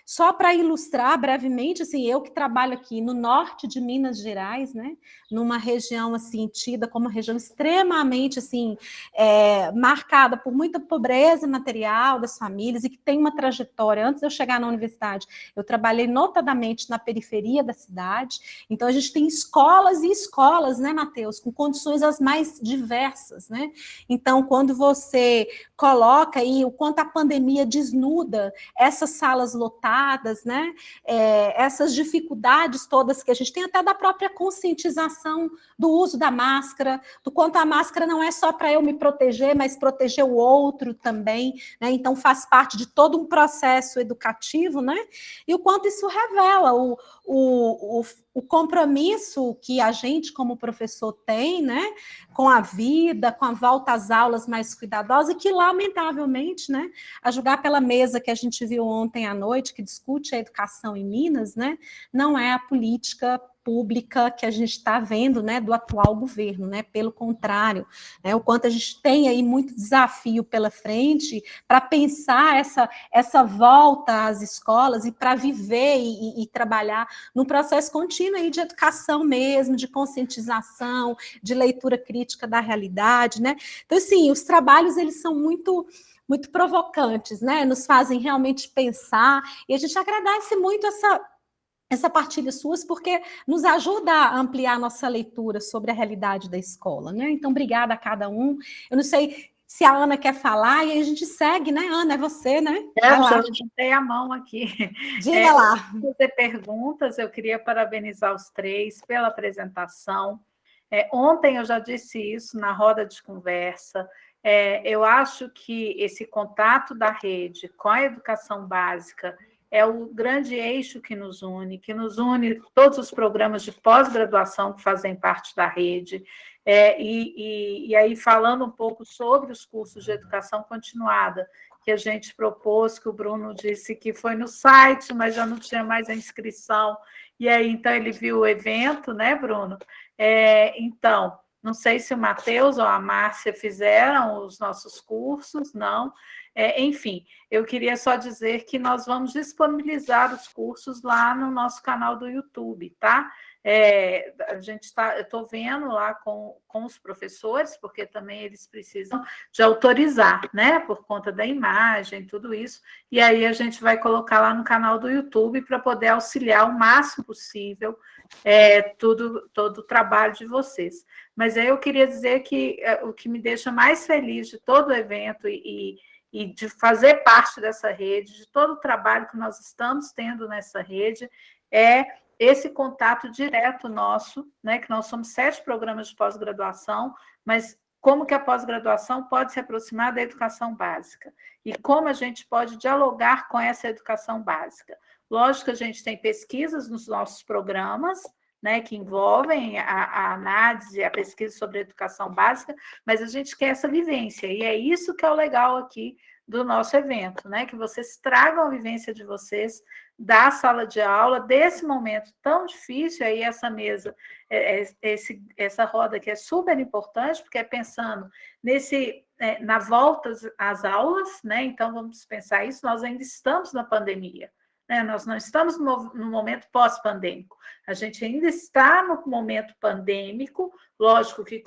Só para ilustrar brevemente, assim, eu que trabalho aqui no norte de Minas Gerais, né, numa região assim tida como uma região extremamente assim marcada por muita pobreza material das famílias e que tem uma trajetória. Antes de eu chegar na universidade, eu trabalhei notadamente na periferia da cidade. Então a gente tem escolas e escolas, né, Matheus, com condições as mais diversas, né? Então quando você coloca aí o quanto a pandemia desnuda essas salas lotadas, né? Essas dificuldades todas que a gente tem, até da própria conscientização do uso da máscara, do quanto a máscara não é só para eu me proteger, mas proteger o outro também, né? Então faz parte de todo um processo educativo, né? E o quanto isso revela o compromisso que a gente, como professor, tem, né, com a vida, com a volta às aulas mais cuidadosa, que, lamentavelmente, né, a julgar pela mesa que a gente viu ontem à noite, que discute a educação em Minas, né, não é a política pública que a gente está vendo, né, do atual governo, né, pelo contrário, né, o quanto a gente tem aí muito desafio pela frente para pensar essa volta às escolas e para viver e trabalhar num processo contínuo aí de educação mesmo, de conscientização, de leitura crítica da realidade, né? Então, assim, os trabalhos, eles são muito provocantes, né? Nos fazem realmente pensar, e a gente agradece muito essa partilha suas, porque nos ajuda a ampliar nossa leitura sobre a realidade da escola, né? Então, obrigada a cada um. Eu não sei se a Ana quer falar, e aí a gente segue, né, Ana? É você, né? Eu já juntei a mão aqui. Diga lá. Fazer perguntas, eu queria parabenizar os três pela apresentação. Ontem eu já disse isso na roda de conversa. Eu acho que esse contato da rede com a educação básica é o grande eixo que nos une todos os programas de pós-graduação que fazem parte da rede. E aí, falando um pouco sobre os cursos de educação continuada, que a gente propôs, que o Bruno disse que foi no site, mas já não tinha mais a inscrição, e aí, então, ele viu o evento, né, Bruno? Então, não sei se o Matheus ou a Márcia fizeram os nossos cursos, não. Enfim, eu queria só dizer que nós vamos disponibilizar os cursos lá no nosso canal do YouTube, tá? Eu estou vendo lá com os professores, porque também eles precisam de autorizar, né? Por conta da imagem, tudo isso. E aí a gente vai colocar lá no canal do YouTube para poder auxiliar o máximo possível todo o trabalho de vocês. Mas aí eu queria dizer que o que me deixa mais feliz de todo o evento e de fazer parte dessa rede, de todo o trabalho que nós estamos tendo nessa rede, é esse contato direto nosso, né, que nós somos 7 programas de pós-graduação, mas como que a pós-graduação pode se aproximar da educação básica e como a gente pode dialogar com essa educação básica. Lógico que a gente tem pesquisas nos nossos programas, né, que envolvem a análise, a pesquisa sobre a educação básica, mas a gente quer essa vivência, e é isso que é o legal aqui do nosso evento, né, que vocês tragam a vivência de vocês da sala de aula, desse momento tão difícil, aí essa mesa, essa roda que é super importante, porque é pensando na volta às aulas, né, então vamos pensar isso, nós ainda estamos na pandemia, né? Nós não estamos no momento pós-pandêmico, a gente ainda está no momento pandêmico, lógico que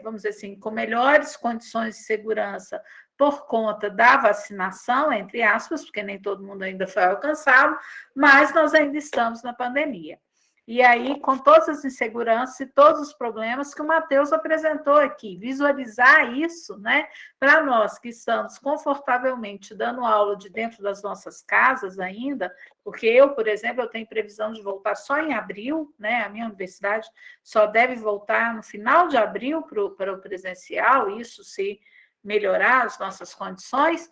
vamos dizer assim, com melhores condições de segurança por conta da vacinação, entre aspas, porque nem todo mundo ainda foi alcançado, mas nós ainda estamos na pandemia. E aí, com todas as inseguranças e todos os problemas que o Matheus apresentou aqui, visualizar isso, né, para nós que estamos confortavelmente dando aula de dentro das nossas casas ainda, porque eu, por exemplo, eu tenho previsão de voltar só em abril, né, a minha universidade só deve voltar no final de abril para o presencial, isso se melhorar as nossas condições,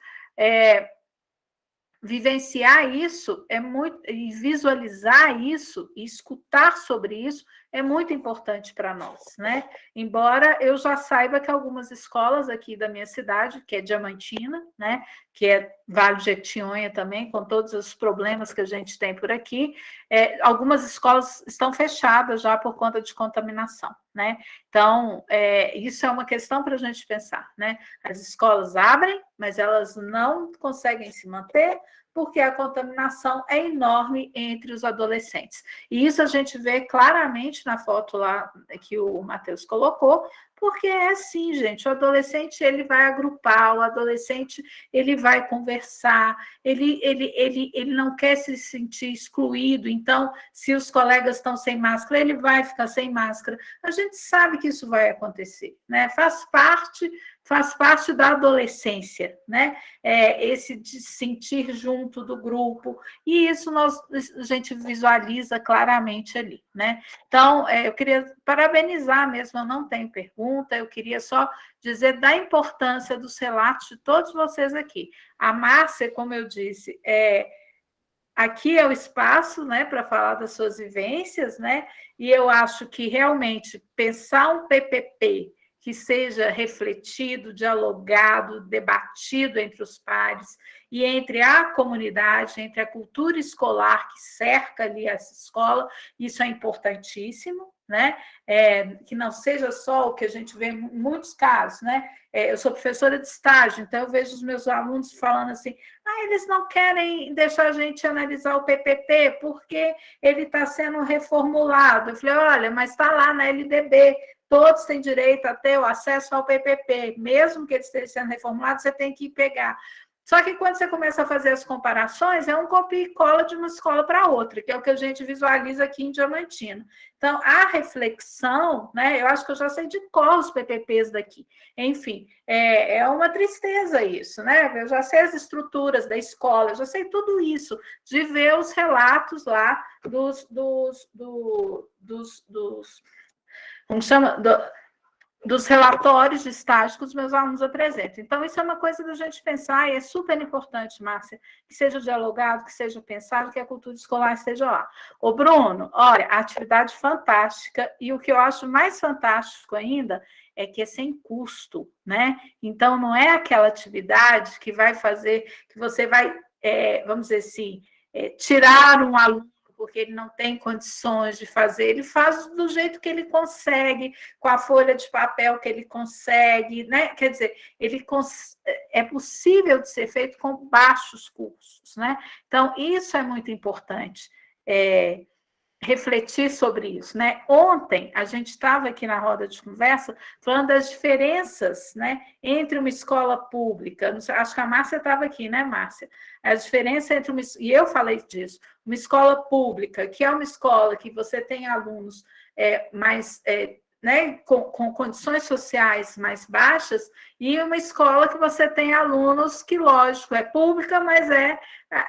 vivenciar isso é muito, e visualizar isso, e escutar sobre isso, é muito importante para nós, né? Embora eu já saiba que algumas escolas aqui da minha cidade, que é Diamantina, né? Que é Vale de Jequitinhonha também, com todos os problemas que a gente tem por aqui, algumas escolas estão fechadas já por conta de contaminação, né? Então, isso é uma questão para a gente pensar, né? As escolas abrem, mas elas não conseguem se manter, porque a contaminação é enorme entre os adolescentes. E isso a gente vê claramente na foto lá que o Matheus colocou, porque é assim, gente, o adolescente ele vai agrupar, o adolescente ele vai conversar, ele não quer se sentir excluído, então, se os colegas estão sem máscara, ele vai ficar sem máscara. A gente sabe que isso vai acontecer, né? Faz parte da adolescência, né? Esse de sentir junto do grupo, e isso a gente visualiza claramente ali, né? Então, eu queria parabenizar mesmo, eu não tenho pergunta, eu queria só dizer da importância dos relatos de todos vocês aqui. A Márcia, como eu disse, aqui é o espaço, né, para falar das suas vivências, né? E eu acho que realmente pensar um PPP que seja refletido, dialogado, debatido entre os pares e entre a comunidade, entre a cultura escolar que cerca ali essa escola, isso é importantíssimo, né? Que não seja só o que a gente vê em muitos casos, né? Eu sou professora de estágio, então eu vejo os meus alunos falando assim, eles não querem deixar a gente analisar o PPP porque ele está sendo reformulado. Eu falei, olha, mas está lá na LDB, todos têm direito a ter o acesso ao PPP, mesmo que ele esteja sendo reformulado, você tem que ir pegar. Só que quando você começa a fazer as comparações, é um copia e cola de uma escola para outra, que é o que a gente visualiza aqui em Diamantina. Então, a reflexão, né, eu acho que eu já sei de cor os PPPs daqui. Enfim, é uma tristeza isso, né? Eu já sei as estruturas da escola, eu já sei tudo isso, de ver os relatos lá como chama? Dos relatórios de estágio que os meus alunos apresentam. Então, isso é uma coisa da gente pensar, e é super importante, Márcia, que seja dialogado, que seja pensado, que a cultura escolar esteja lá. Ô, Bruno, olha, a atividade fantástica, e o que eu acho mais fantástico ainda é que é sem custo, né? Então, não é aquela atividade que vai fazer, que você vai, vamos dizer assim, tirar um aluno porque ele não tem condições de fazer, ele faz do jeito que ele consegue, com a folha de papel que ele consegue, né? Quer dizer, é possível de ser feito com baixos custos, né? Então, isso é muito importante. Refletir sobre isso, né? Ontem a gente estava aqui na roda de conversa falando das diferenças, né, entre uma escola pública, acho que a Márcia estava aqui, né, Márcia? A diferença entre e eu falei disso, uma escola pública, que é uma escola que você tem alunos mais né, com condições sociais mais baixas, e uma escola que você tem alunos que, lógico, é pública, mas é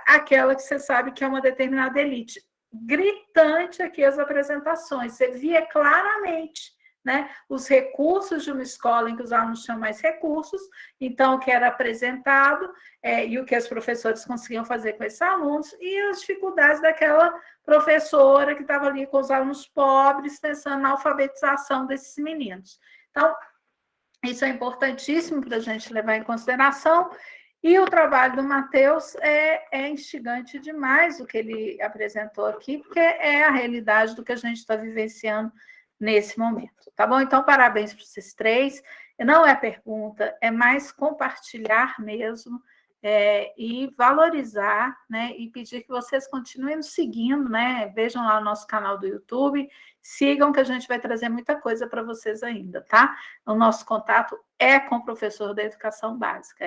aquela que você sabe que é uma determinada elite. Gritante aqui as apresentações, você via claramente, né, os recursos de uma escola em que os alunos tinham mais recursos, então o que era apresentado e o que os professores conseguiam fazer com esses alunos, e as dificuldades daquela professora que estava ali com os alunos pobres, pensando na alfabetização desses meninos. Então, isso é importantíssimo para a gente levar em consideração. E o trabalho do Matheus é instigante demais o que ele apresentou aqui, porque é a realidade do que a gente está vivenciando nesse momento. Tá bom? Então, parabéns para vocês três. Não é pergunta, é mais compartilhar mesmo e valorizar, né? E pedir que vocês continuem nos seguindo, né? Vejam lá o nosso canal do YouTube, sigam que a gente vai trazer muita coisa para vocês ainda, tá? O nosso contato é com o professor da educação básica.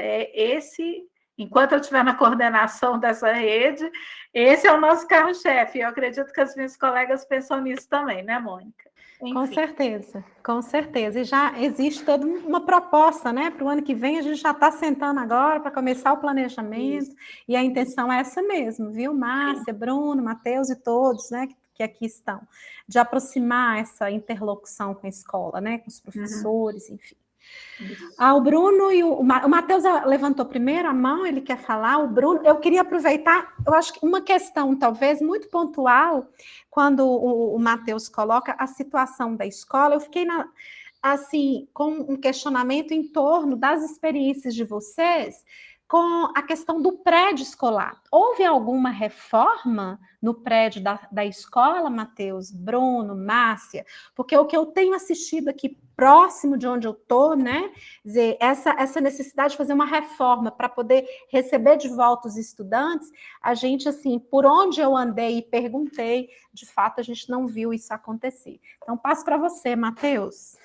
Enquanto eu estiver na coordenação dessa rede, esse é o nosso carro-chefe. Eu acredito que as minhas colegas pensam nisso também, né, Mônica? Enfim. Com certeza, com certeza. E já existe toda uma proposta, né? Para o ano que vem, a gente já está sentando agora para começar o planejamento, isso. E a intenção é essa mesmo, viu? Márcia, Bruno, Matheus e todos, né? Que aqui estão, de aproximar essa interlocução com a escola, né? Com os professores, enfim. O Bruno e o Matheus levantou primeiro a mão, ele quer falar. O Bruno, eu queria aproveitar, eu acho que uma questão talvez muito pontual, quando o Matheus coloca a situação da escola, eu fiquei assim, com um questionamento em torno das experiências de vocês com a questão do prédio escolar. Houve alguma reforma no prédio da escola, Matheus, Bruno, Márcia? Porque o que eu tenho assistido aqui próximo de onde eu estou, né? Dizer, essa necessidade de fazer uma reforma para poder receber de volta os estudantes, a gente, assim, por onde eu andei e perguntei, de fato, a gente não viu isso acontecer. Então, passo para você, Matheus.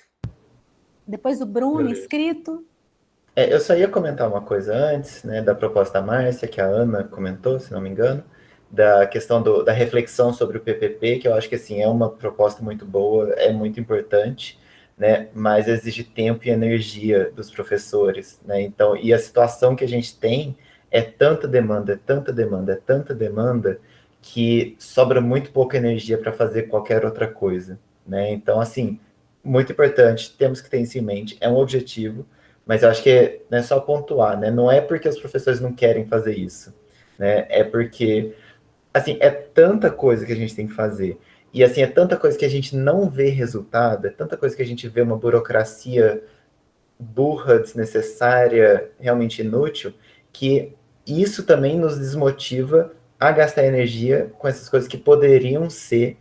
Depois o Bruno, inscrito. Eu só ia comentar uma coisa antes, né, da proposta da Márcia, que a Ana comentou, se não me engano, da questão da reflexão sobre o PPP, que eu acho que, assim, é uma proposta muito boa, é muito importante, né, mas exige tempo e energia dos professores, né, então, e a situação que a gente tem é tanta demanda, é tanta demanda, é tanta demanda, que sobra muito pouca energia para fazer qualquer outra coisa, né, então, assim, muito importante, temos que ter isso em mente, é um objetivo, mas eu acho que não é só pontuar, né? Não é porque os professores não querem fazer isso, né? É porque, assim, é tanta coisa que a gente tem que fazer. E, assim, é tanta coisa que a gente não vê resultado, é tanta coisa que a gente vê uma burocracia burra, desnecessária, realmente inútil, que isso também nos desmotiva a gastar energia com essas coisas que poderiam ser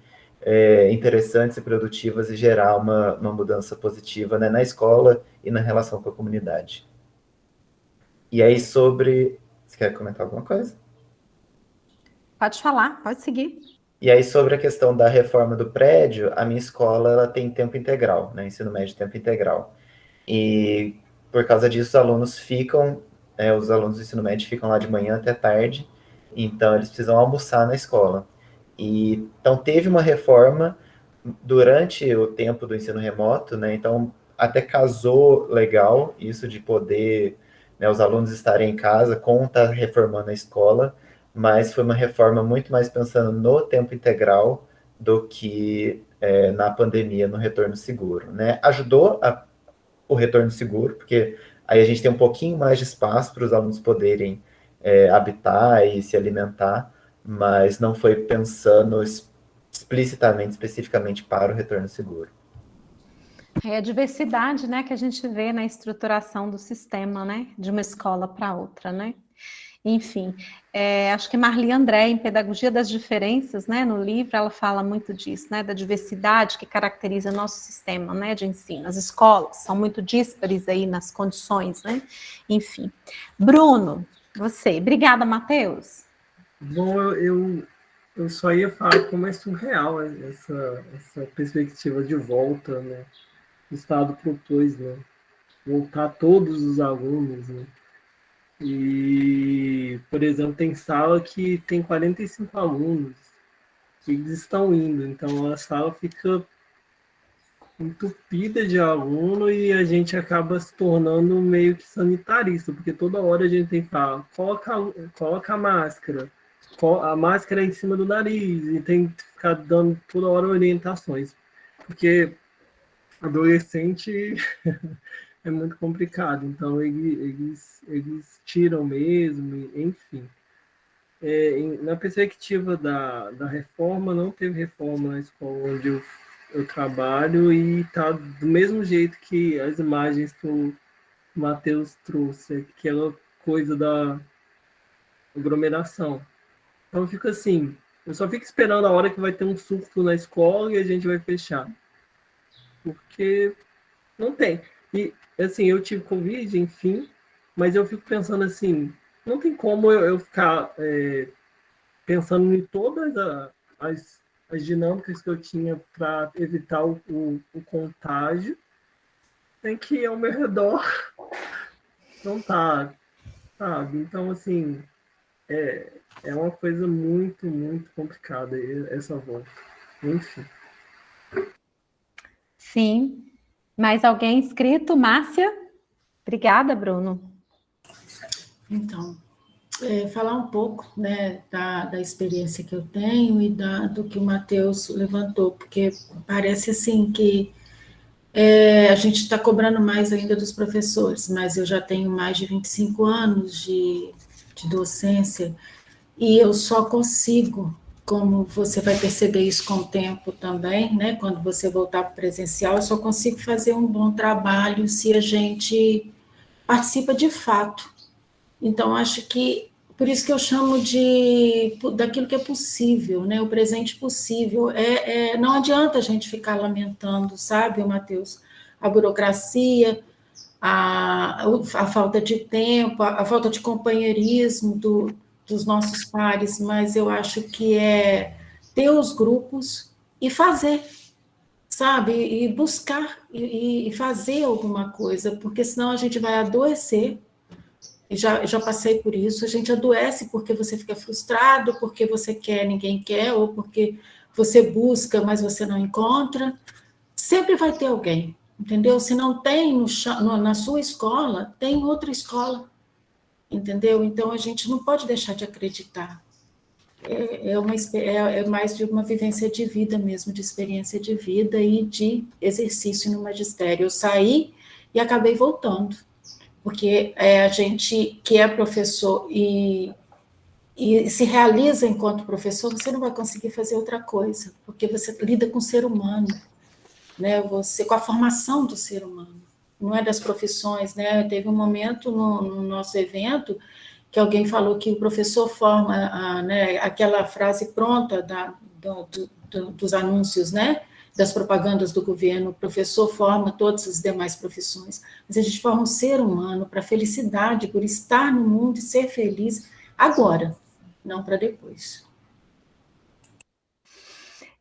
interessantes e produtivas e gerar uma mudança positiva, né, na escola e na relação com a comunidade. E aí sobre... Você quer comentar alguma coisa? Pode falar, pode seguir. E aí sobre a questão da reforma do prédio, a minha escola ela tem tempo integral, né, ensino médio tempo integral. E por causa disso os alunos os alunos do ensino médio ficam lá de manhã até tarde, então eles precisam almoçar na escola. E, então teve uma reforma durante o tempo do ensino remoto, né? Então até casou legal isso de poder, né, os alunos estarem em casa com estar reformando a escola, mas foi uma reforma muito mais pensando no tempo integral do que na pandemia, no retorno seguro, né? Ajudou o retorno seguro, porque aí a gente tem um pouquinho mais de espaço para os alunos poderem habitar e se alimentar, mas não foi pensando explicitamente, especificamente para o retorno seguro. É a diversidade, né, que a gente vê na estruturação do sistema, né, de uma escola para outra, né? Enfim, acho que Marli André, em Pedagogia das Diferenças, né, no livro, ela fala muito disso, né, da diversidade que caracteriza nosso sistema, né, de ensino. As escolas são muito díspares aí nas condições, né? Enfim. Bruno, você. Obrigada, Matheus. Bom, eu só ia falar como é surreal essa perspectiva de volta, né? O Estado propôs, né? Voltar todos os alunos, né? E, por exemplo, tem sala que tem 45 alunos, eles estão indo, então a sala fica entupida de aluno e a gente acaba se tornando meio que sanitarista, porque toda hora a gente tem que falar, coloca a máscara em cima do nariz, e tem que ficar dando toda hora orientações, porque adolescente é muito complicado, então eles tiram mesmo, enfim. Na perspectiva da reforma, não teve reforma na escola onde eu trabalho e está do mesmo jeito que as imagens que o Matheus trouxe, aquela coisa da aglomeração. Então fica assim, eu só fico esperando a hora que vai ter um surto na escola e a gente vai fechar. Porque não tem. E, assim, eu tive Covid, enfim, mas eu fico pensando assim, não tem como eu ficar pensando em todas as dinâmicas que eu tinha para evitar o contágio, tem que ao meu redor não tá, sabe? Então, assim, é uma coisa muito, muito complicada essa volta. Enfim. Sim. Mais alguém inscrito? Márcia? Obrigada, Bruno. Então, falar um pouco, né, da experiência que eu tenho e do que o Matheus levantou, porque parece assim que A gente está cobrando mais ainda dos professores, mas eu já tenho mais de 25 anos de docência, e eu só consigo, como você vai perceber isso com o tempo também, né, quando você voltar para o presencial, eu só consigo fazer um bom trabalho se a gente participa de fato. Então, acho que, por isso que eu chamo daquilo que é possível, né, o presente possível. Não adianta a gente ficar lamentando, sabe, Matheus, a burocracia, a falta de tempo, a falta de companheirismo dos nossos pares, mas eu acho que é ter os grupos e fazer, sabe? E buscar e fazer alguma coisa, porque senão a gente vai adoecer. E já passei por isso, a gente adoece porque você fica frustrado, porque você quer, ninguém quer, ou porque você busca, mas você não encontra. Sempre vai ter alguém, entendeu? Se não tem na sua escola, tem outra escola, entendeu? Então, a gente não pode deixar de acreditar. É mais de uma vivência de vida mesmo, de experiência de vida e de exercício no magistério. Eu saí e acabei voltando, porque a gente que é professor e se realiza enquanto professor, você não vai conseguir fazer outra coisa, porque você lida com o ser humano, né? Você com a formação do ser humano, não é das profissões, né? Teve um momento no nosso evento que alguém falou que o professor forma, né, aquela frase pronta dos anúncios, né? Das propagandas do governo, o professor forma todas as demais profissões, mas a gente forma um ser humano para a felicidade, por estar no mundo e ser feliz agora, não para depois.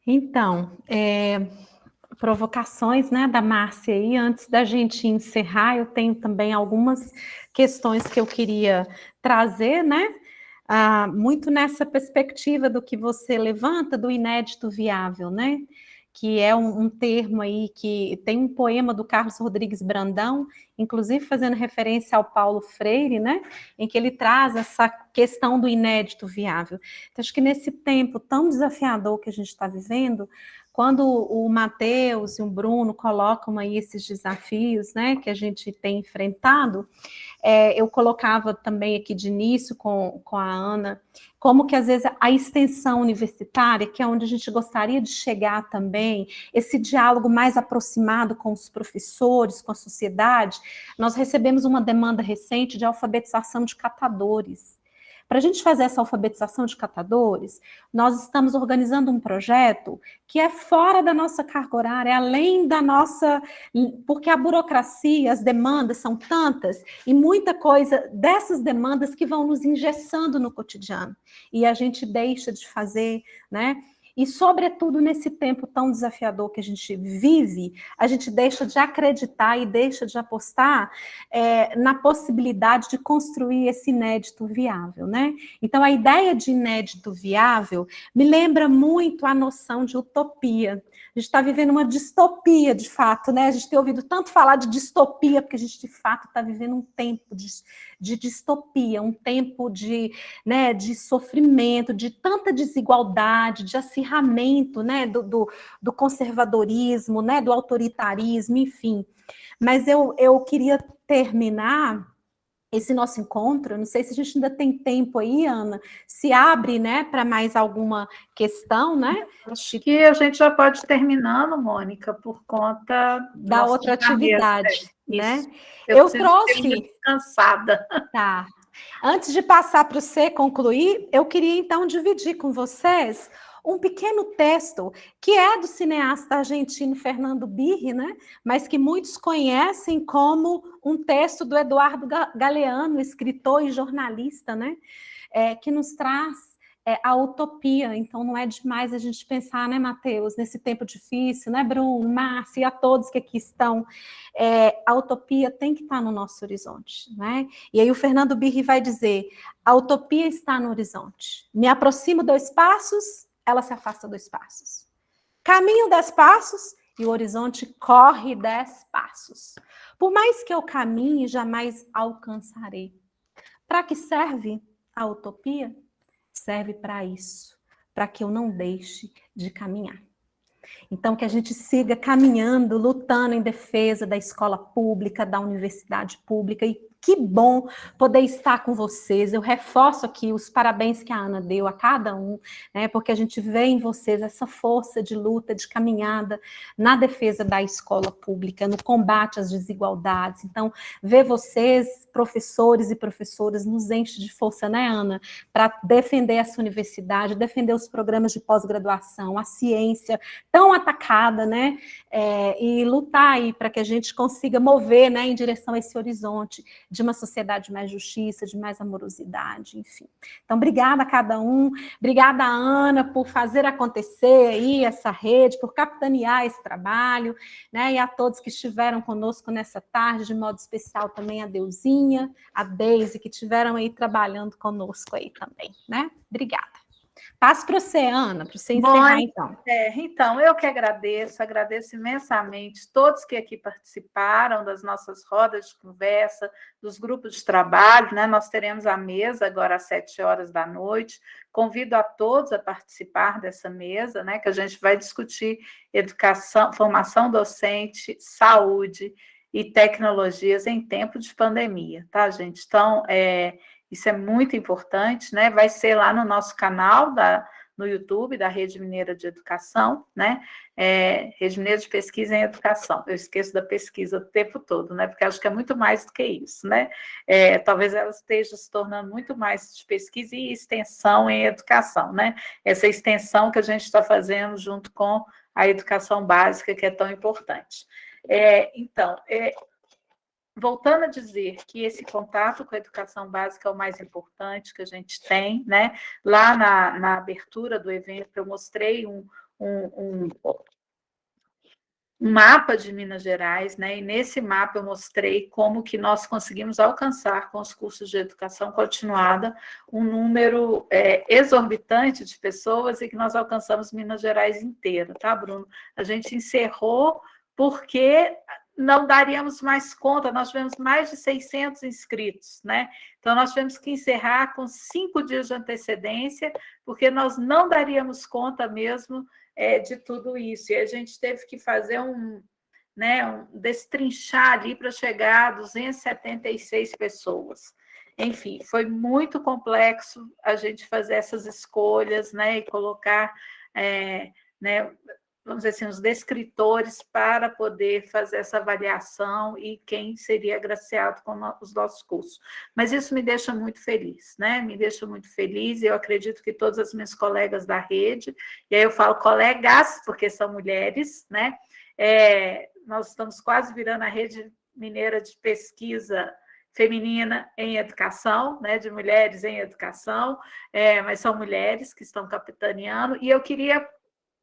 Então, provocações, né, da Márcia aí, antes da gente encerrar, eu tenho também algumas questões que eu queria trazer, né, muito nessa perspectiva do que você levanta do inédito viável, né, que é um termo aí que tem um poema do Carlos Rodrigues Brandão, inclusive fazendo referência ao Paulo Freire, né, em que ele traz essa questão do inédito viável. Então, acho que nesse tempo tão desafiador que a gente está vivendo, quando o Matheus e o Bruno colocam aí esses desafios, né, que a gente tem enfrentado, eu colocava também aqui de início com a Ana, como que às vezes a extensão universitária, que é onde a gente gostaria de chegar também, esse diálogo mais aproximado com os professores, com a sociedade, nós recebemos uma demanda recente de alfabetização de catadores. Para a gente fazer essa alfabetização de catadores, nós estamos organizando um projeto que é fora da nossa carga horária, além da nossa... Porque a burocracia, as demandas são tantas, e muita coisa dessas demandas que vão nos engessando no cotidiano. E a gente deixa de fazer, né? E, sobretudo, nesse tempo tão desafiador que a gente vive, a gente deixa de acreditar e deixa de apostar na possibilidade de construir esse inédito viável, né? Então, a ideia de inédito viável me lembra muito a noção de utopia. A gente está vivendo uma distopia, de fato, né? A gente tem ouvido tanto falar de distopia, porque a gente, de fato, está vivendo um tempo de distopia, um tempo de sofrimento, de tanta desigualdade, de acirramento, né, do conservadorismo, né, do autoritarismo, enfim. Mas eu queria terminar esse nosso encontro, não sei se a gente ainda tem tempo aí, Ana, se abre, né, para mais alguma questão, né? Acho que a gente já pode ir terminando, Mônica, por conta da outra atividade, né? Eu trouxe cansada. Tá. Antes de passar para você concluir, eu queria então dividir com vocês um pequeno texto que é do cineasta argentino Fernando Birri, né? Mas que muitos conhecem como um texto do Eduardo Galeano, escritor e jornalista, né? Que nos traz a utopia. Então, não é demais a gente pensar, né, Matheus, nesse tempo difícil, né, Bruno, Márcia e a todos que aqui estão, a utopia tem que estar no nosso horizonte, né? E aí o Fernando Birri vai dizer, a utopia está no horizonte. Me aproximo 2 passos, ela se afasta 2 passos. Caminho 10 passos e o horizonte corre 10 passos. Por mais que eu caminhe, jamais alcançarei. Para que serve a utopia? Serve para isso, para que eu não deixe de caminhar. Então, que a gente siga caminhando, lutando em defesa da escola pública, da universidade pública, e que bom poder estar com vocês. Eu reforço aqui os parabéns que a Ana deu a cada um, né, porque a gente vê em vocês essa força de luta, de caminhada na defesa da escola pública, no combate às desigualdades. Então, ver vocês, professores e professoras, nos enche de força, né, Ana, para defender essa universidade, defender os programas de pós-graduação, a ciência tão atacada, né, e lutar aí para que a gente consiga mover, né, em direção a esse horizonte de uma sociedade de mais justiça, de mais amorosidade, enfim. Então, obrigada a cada um, obrigada, Ana, por fazer acontecer aí essa rede, por capitanear esse trabalho, né, e a todos que estiveram conosco nessa tarde, de modo especial também a Deusinha, a Deise, que estiveram aí trabalhando conosco aí também, né? Obrigada. Passo para você, Ana, para você encerrar, então. Então, eu que agradeço imensamente todos que aqui participaram das nossas rodas de conversa, dos grupos de trabalho, né? Nós teremos a mesa agora às 19h. Convido a todos a participar dessa mesa, né? Que a gente vai discutir educação, formação docente, saúde e tecnologias em tempo de pandemia, tá, gente? Então, isso é muito importante, né? Vai ser lá no nosso canal no YouTube da Rede Mineira de Educação, né? Rede Mineira de Pesquisa em Educação. Eu esqueço da pesquisa o tempo todo, né? Porque acho que é muito mais do que isso, né? Talvez ela esteja se tornando muito mais de pesquisa e extensão em educação, né? Essa extensão que a gente está fazendo junto com a educação básica, que é tão importante. Então, voltando a dizer que esse contato com a educação básica é o mais importante que a gente tem, né? Lá na abertura do evento, eu mostrei um mapa de Minas Gerais, né? E nesse mapa eu mostrei como que nós conseguimos alcançar com os cursos de educação continuada um número exorbitante de pessoas e que nós alcançamos Minas Gerais inteira, tá, Bruno? A gente encerrou porque não daríamos mais conta, nós tivemos mais de 600 inscritos, né? Então, nós tivemos que encerrar com 5 dias de antecedência, porque nós não daríamos conta mesmo de tudo isso. E a gente teve que fazer destrinchar ali para chegar a 276 pessoas. Enfim, foi muito complexo a gente fazer essas escolhas, né? E colocar, vamos dizer assim, os descritores para poder fazer essa avaliação e quem seria agraciado com os nossos cursos. Mas isso me deixa muito feliz, né? Me deixa muito feliz, e eu acredito que todas as minhas colegas da rede, e aí eu falo colegas, porque são mulheres, né? Nós estamos quase virando a Rede Mineira de Pesquisa Feminina em Educação, né? De mulheres em educação, mas são mulheres que estão capitaneando, e eu queria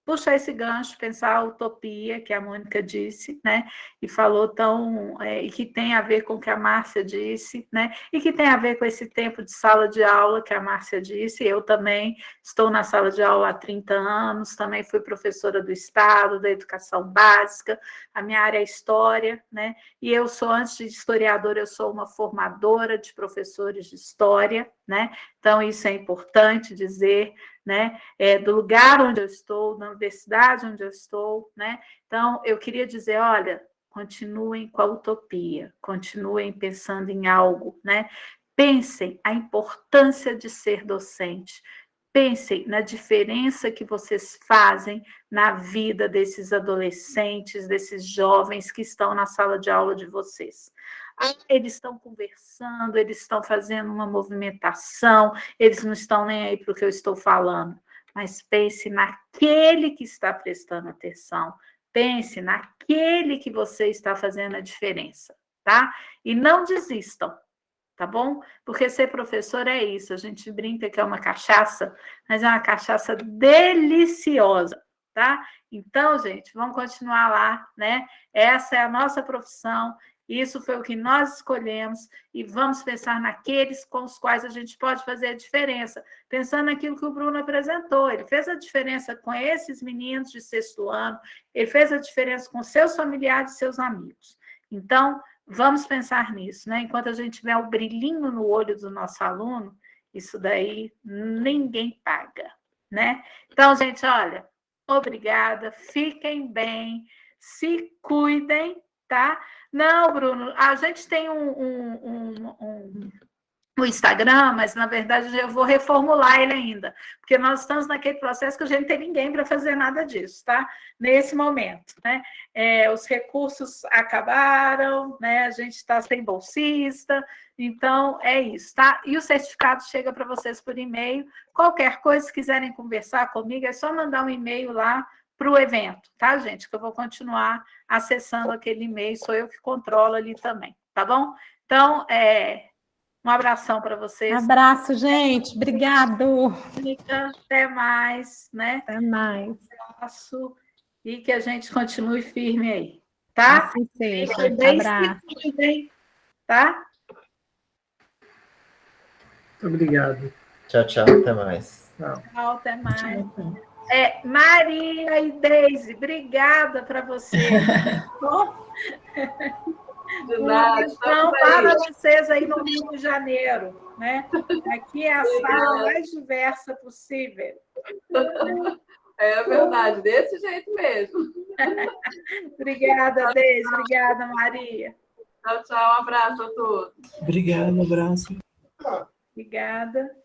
puxar esse gancho, pensar a utopia que a Mônica disse, né? E falou e que tem a ver com o que a Márcia disse, né? E que tem a ver com esse tempo de sala de aula que a Márcia disse. Eu também estou na sala de aula há 30 anos, também fui professora do Estado, da educação básica, a minha área é história, né? E eu sou, antes de historiadora, eu sou uma formadora de professores de história, né? Então, isso é importante dizer, né? Do lugar onde eu estou, na universidade onde eu estou, né? Então, eu queria dizer, olha, continuem com a utopia, continuem pensando em algo, né? Pensem a importância de ser docente, pensem na diferença que vocês fazem na vida desses adolescentes, desses jovens que estão na sala de aula de vocês. Eles estão conversando, eles estão fazendo uma movimentação, eles não estão nem aí para o que eu estou falando, mas pense naquele que está prestando atenção, pense naquele que você está fazendo a diferença, tá? E não desistam, tá bom? Porque ser professor é isso, a gente brinca que é uma cachaça, mas é uma cachaça deliciosa, tá? Então, gente, vamos continuar lá, né? Essa é a nossa profissão, isso foi o que nós escolhemos, e vamos pensar naqueles com os quais a gente pode fazer a diferença, pensando naquilo que o Bruno apresentou. Ele fez a diferença com esses meninos de 6º ano, ele fez a diferença com seus familiares e seus amigos. Então, vamos pensar nisso, né? Enquanto a gente tiver o brilhinho no olho do nosso aluno, isso daí ninguém paga, né? Então, gente, olha, obrigada, fiquem bem, se cuidem, tá? Não, Bruno, a gente tem o Instagram, mas na verdade eu vou reformular ele ainda, porque nós estamos naquele processo que a gente não tem ninguém para fazer nada disso, tá? Nesse momento, né? Os recursos acabaram, né? A gente está sem bolsista, então é isso, tá? E o certificado chega para vocês por e-mail. Qualquer coisa, se quiserem conversar comigo, é só mandar um e-mail lá para o evento, tá, gente? Que eu vou continuar acessando aquele e-mail, sou eu que controlo ali também, tá bom? Então, um abração para vocês. Abraço, gente. Obrigado. Até mais, né? Até mais. Um abraço e que a gente continue firme aí, tá? Assim seja. Abraço. Tá? Muito obrigado. Tchau, tchau, até mais. Tchau, até mais. Maria e Deise, obrigada para vocês. Então, para vocês aí no Rio de Janeiro, né? Aqui é a sala mais diversa possível. É verdade, desse jeito mesmo. Obrigada, Deise. Obrigada, Maria. Tchau, tchau. Um abraço a todos. Obrigado, um abraço. Obrigada.